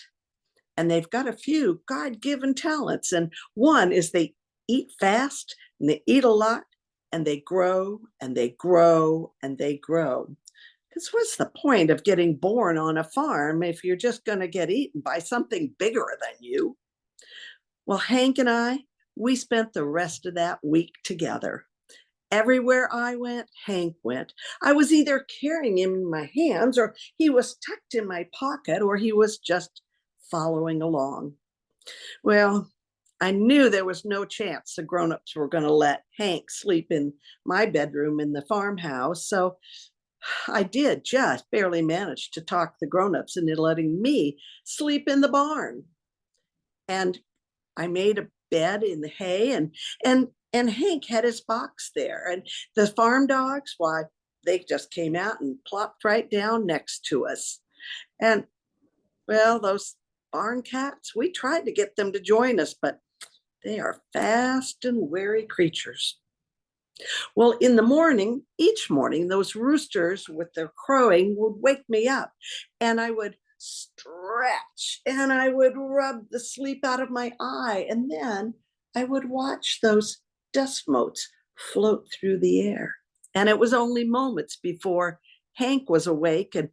and they've got a few God-given talents. And one is they eat fast, and they eat a lot, and they grow and they grow and they grow. Because what's the point of getting born on a farm if you're just going to get eaten by something bigger than you? Well, Hank and I, we spent the rest of that week together. Everywhere I went, Hank went. I was either carrying him in my hands, or he was tucked in my pocket, or he was just following along. Well, I knew there was no chance the grown-ups were going to let Hank sleep in my bedroom in the farmhouse. So I did just barely manage to talk the grown-ups into letting me sleep in the barn. And I made a bed in the hay, and Hank had his box there. And the farm dogs, why, they just came out and plopped right down next to us. And well, those barn cats, we tried to get them to join us, but they are fast and wary creatures. Well, in the morning, each morning, those roosters with their crowing would wake me up, and I would stretch and I would rub the sleep out of my eye. And then I would watch those dust motes float through the air. And it was only moments before Hank was awake and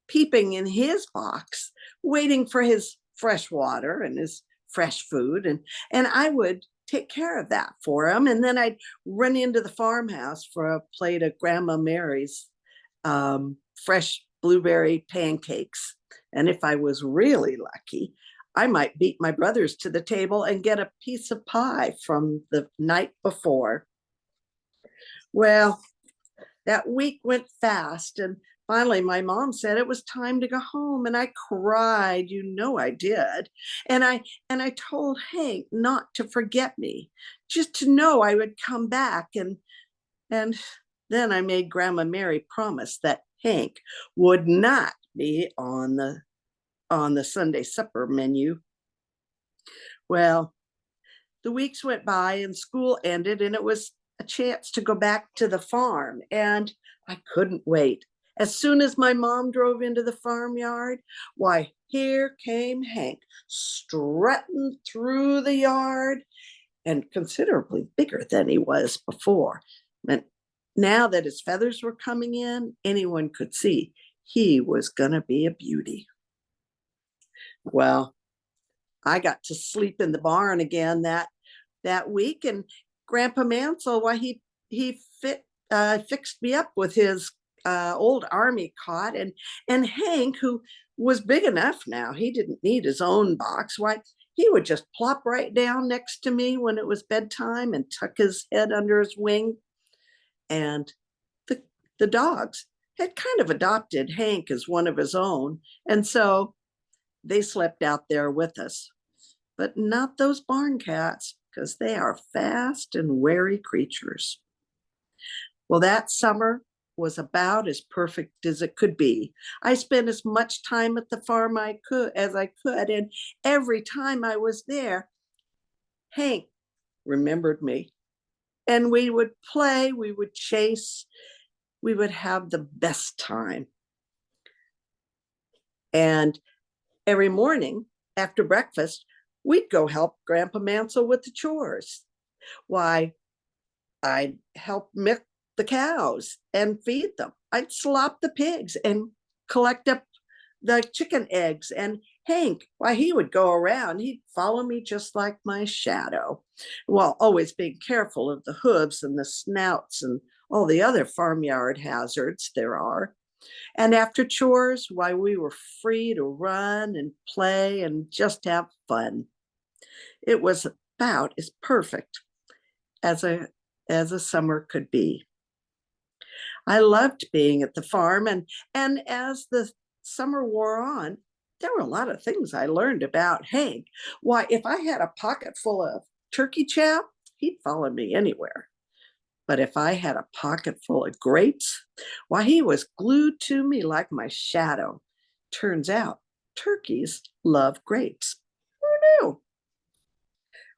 peeping in his box, waiting for his fresh water and his fresh food. And I would take care of that for him. And then I'd run into the farmhouse for a plate of Grandma Mary's fresh blueberry pancakes. And if I was really lucky, I might beat my brothers to the table and get a piece of pie from the night before. Well, that week went fast, and finally my mom said it was time to go home, and I cried, you know I did. And I told Hank not to forget me, just to know I would come back. And then I made Grandma Mary promise that Hank would not be on the Sunday supper menu. Well, the weeks went by and school ended, and it was a chance to go back to the farm, and I couldn't wait. As soon as my mom drove into the farmyard, why, here came Hank, strutting through the yard, and considerably bigger than he was before. And now that his feathers were coming in, anyone could see he was gonna be a beauty. Well, I got to sleep in the barn again that week, and Grandpa Mansell, why he fixed me up with his old army cot, and Hank, who was big enough now, he didn't need his own box. Why, he would just plop right down next to me when it was bedtime and tuck his head under his wing. And the dogs had kind of adopted Hank as one of his own, and so they slept out there with us. But not those barn cats, because they are fast and wary creatures. Well, that summer was about as perfect as it could be. I spent as much time at the farm as I could, and every time I was there, Hank remembered me. And we would play, we would chase, we would have the best time. And every morning after breakfast, we'd go help Grandpa Mansell with the chores. Why, I'd help milk the cows and feed them. I'd slop the pigs and collect up the chicken eggs. And Hank, why, he would go around, he'd follow me just like my shadow, while always being careful of the hooves and the snouts and all the other farmyard hazards there are. And after chores, why, we were free to run and play and just have fun. It was about as perfect as a summer could be. I loved being at the farm, and as the summer wore on, there were a lot of things I learned about Hank. Why, if I had a pocket full of turkey chow, he'd follow me anywhere. But if I had a pocket full of grapes, why, he was glued to me like my shadow. Turns out turkeys love grapes. Who knew?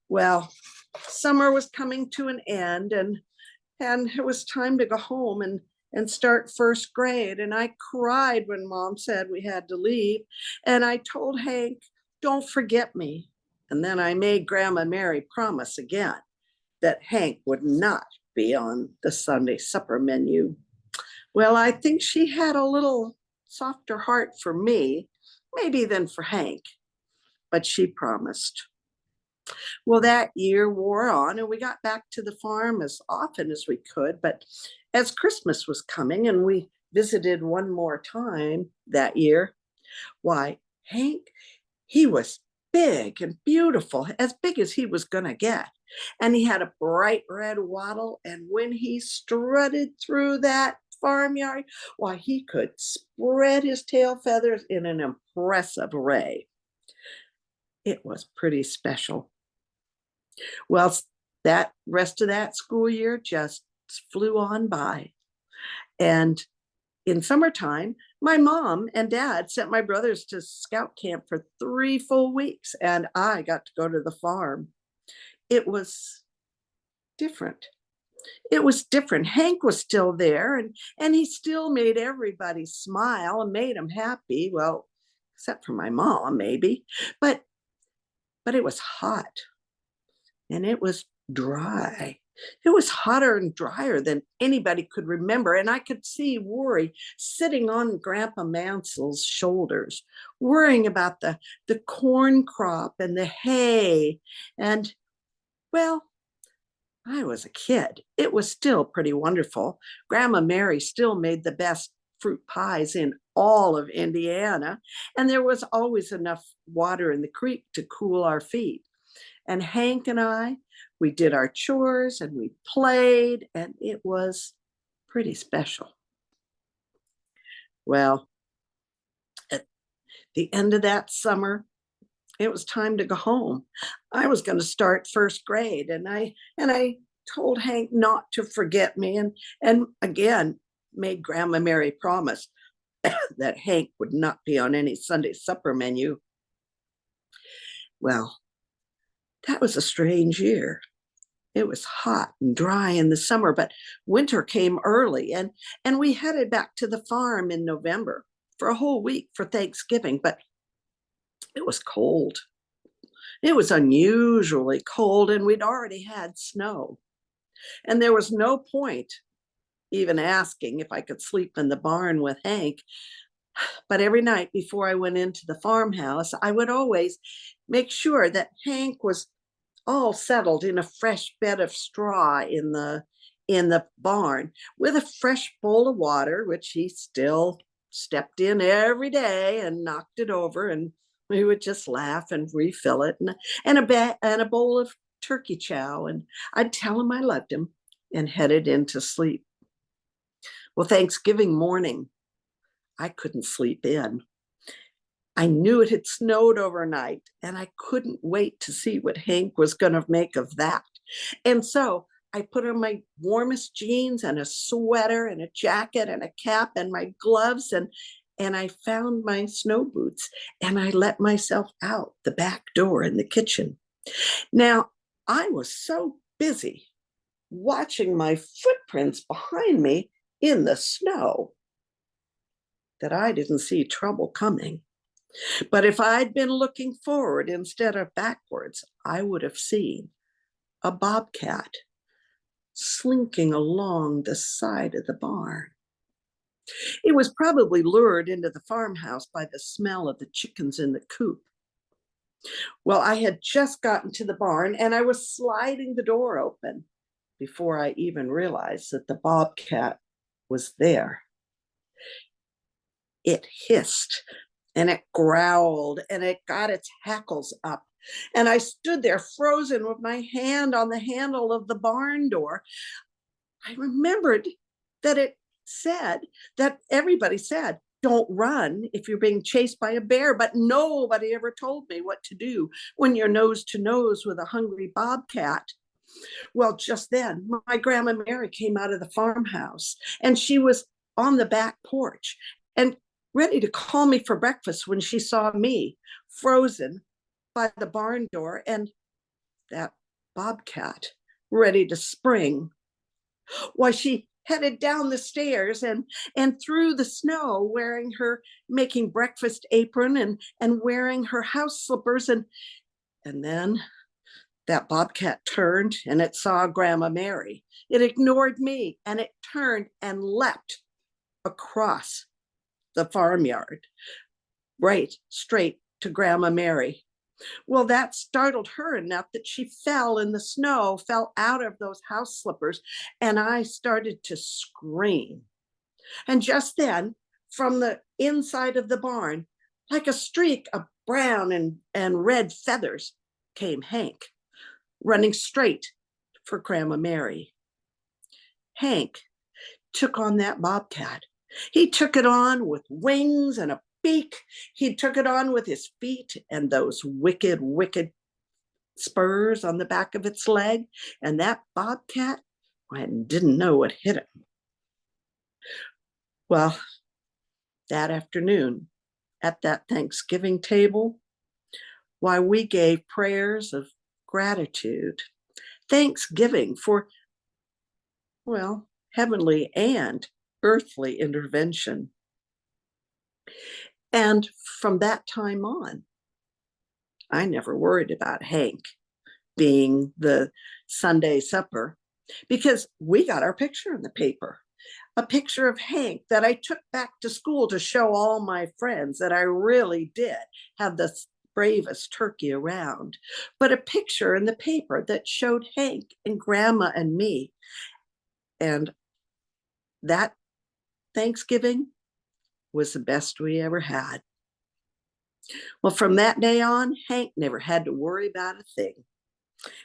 Well, summer was coming to an end, and it was time to go home and start first grade. And I cried when Mom said we had to leave. And I told Hank, don't forget me. And then I made Grandma Mary promise again that Hank would not be on the Sunday supper menu. Well, I think she had a little softer heart for me, maybe than for Hank, but she promised. Well, that year wore on, and we got back to the farm as often as we could. But as Christmas was coming and we visited one more time that year, why, Hank, he was big and beautiful, as big as he was going to get. And he had a bright red wattle. And when he strutted through that farmyard, why, he could spread his tail feathers in an impressive array. It was pretty special. Well, that rest of that school year just flew on by. And in summertime, my mom and dad sent my brothers to scout camp for 3 full weeks, and I got to go to the farm. It was different. It was different. Hank was still there, and he still made everybody smile and made them happy. Well, except for my mom, maybe. But it was hot, and it was dry. It was hotter and drier than anybody could remember, and I could see worry sitting on Grandpa Mansell's shoulders, worrying about the corn crop and the hay. And, well, I was a kid. It was still pretty wonderful. Grandma Mary still made the best fruit pies in all of Indiana, and there was always enough water in the creek to cool our feet. And Hank and I, we did our chores and we played, and it was pretty special. Well, at the end of that summer, it was time to go home. I was going to start first grade, and I told Hank not to forget me, and again made Grandma Mary promise that Hank would not be on any Sunday supper menu. Well, that was a strange year. It was hot and dry in the summer, but winter came early, and we headed back to the farm in November for a whole week for Thanksgiving, but it was cold. It was unusually cold, and we'd already had snow. And there was no point even asking if I could sleep in the barn with Hank. But every night before I went into the farmhouse, I would always make sure that Hank was all settled in a fresh bed of straw in the barn with a fresh bowl of water, which he still stepped in every day and knocked it over, and we would just laugh and refill it, and a bowl of turkey chow, and I'd tell him I loved him and headed into sleep. Well, Thanksgiving morning, I couldn't sleep in. I knew it had snowed overnight, and I couldn't wait to see what Hank was going to make of that. And so I put on my warmest jeans and a sweater and a jacket and a cap and my gloves, and I found my snow boots, and I let myself out the back door in the kitchen. Now, I was so busy watching my footprints behind me in the snow that I didn't see trouble coming. But if I'd been looking forward instead of backwards, I would have seen a bobcat slinking along the side of the barn. It was probably lured into the farmhouse by the smell of the chickens in the coop. Well, I had just gotten to the barn, and I was sliding the door open before I even realized that the bobcat was there. It hissed, and it growled, and it got its hackles up. And I stood there frozen with my hand on the handle of the barn door. I remembered that it said, that everybody said, don't run if you're being chased by a bear, but nobody ever told me what to do when you're nose to nose with a hungry bobcat. Well, just then, my Grandma Mary came out of the farmhouse, and she was on the back porch and ready to call me for breakfast when she saw me frozen by the barn door and that bobcat ready to spring. Why, she headed down the stairs and through the snow, wearing her making breakfast apron and wearing her house slippers, and then that bobcat turned and it saw Grandma Mary. It ignored me, and it turned and leapt across the farmyard, right straight to Grandma Mary. Well, that startled her enough that she fell in the snow, fell out of those house slippers, and I started to scream. And just then, from the inside of the barn, like a streak of brown and red feathers, came Hank, running straight for Grandma Mary. Hank took on that bobcat. He took it on with wings and a beak. He took it on with his feet and those wicked, wicked spurs on the back of its leg. And that bobcat didn't know what hit him. Well, that afternoon at that Thanksgiving table, why, we gave prayers of gratitude, thanksgiving for well, heavenly and earthly intervention. And from that time on, I never worried about Hank being the Sunday supper because we got our picture in the paper. A picture of Hank that I took back to school to show all my friends that I really did have the bravest turkey around, but a picture in the paper that showed Hank and Grandma and me. And that Thanksgiving was the best we ever had. Well, from that day on, Hank never had to worry about a thing.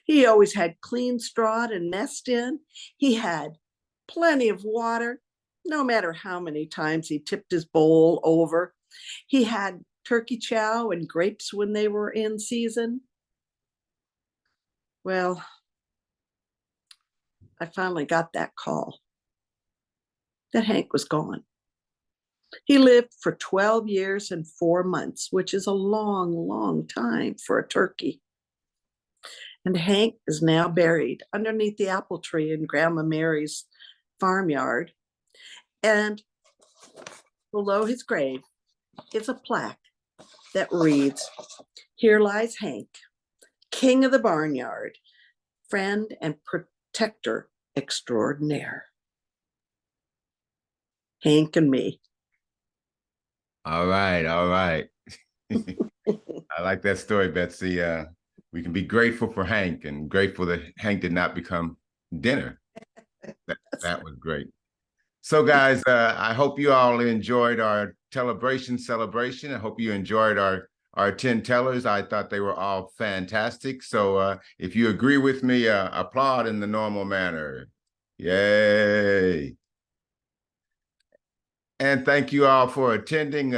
He always had clean straw to nest in. He had plenty of water, no matter how many times he tipped his bowl over. He had turkey chow and grapes when they were in season. Well, I finally got that call that Hank was gone. He lived for 12 years and 4 months, which is a long, long time for a turkey. And Hank is now buried underneath the apple tree in Grandma Mary's farmyard. And below his grave is a plaque that reads, "Here lies Hank, king of the barnyard, friend and protector extraordinaire." Hank and me. All right, all right. I like that story, Betsy. We can be grateful for Hank and grateful that Hank did not become dinner. That was great. So guys, I hope you all enjoyed our Tellabration celebration. I hope you enjoyed our 10 tellers. I thought they were all fantastic. So if you agree with me, applaud in the normal manner. Yay. And thank you all for attending.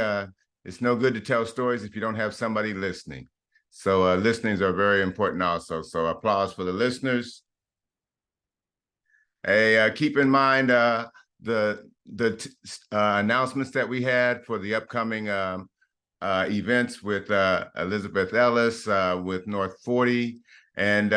It's no good to tell stories if you don't have somebody listening. So listeners are very important also. So applause for the listeners. Hey, keep in mind the announcements that we had for the upcoming events with Elizabeth Ellis with North 40. And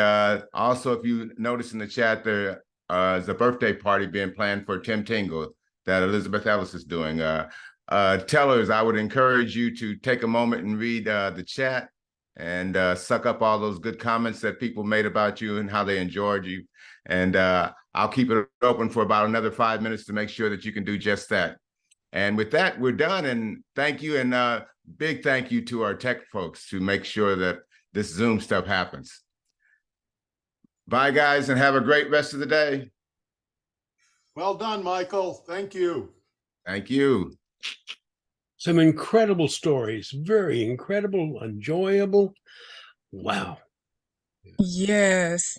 also, if you notice in the chat, there is a birthday party being planned for Tim Tingle that Elizabeth Ellis is doing. Tellers, I would encourage you to take a moment and read the chat and suck up all those good comments that people made about you and how they enjoyed you. And I'll keep it open for about another 5 minutes to make sure that you can do just that. And with that, we're done. And thank you. And big thank you to our tech folks to make sure that this Zoom stuff happens. Bye, guys, and have a great rest of the day. Well done, Michael. Thank you. Thank you. Some incredible stories, very incredible, enjoyable. Wow. Yes.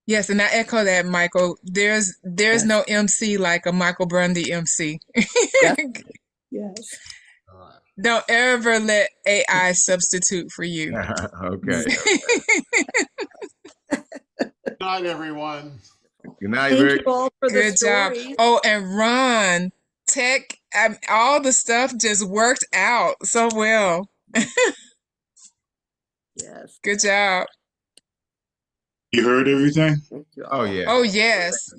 Yes, and I echo that, Michael. There's no MC like a Michael Grundy MC. Yes. Don't ever let AI substitute for you. Okay. Good night, everyone. Good night, Thank Rick. you all for the Good job. story. Oh, and Ron, tech, all the stuff just worked out so well. Yes. Good job. You heard everything? Thank you all. Oh, yeah. Oh, yes.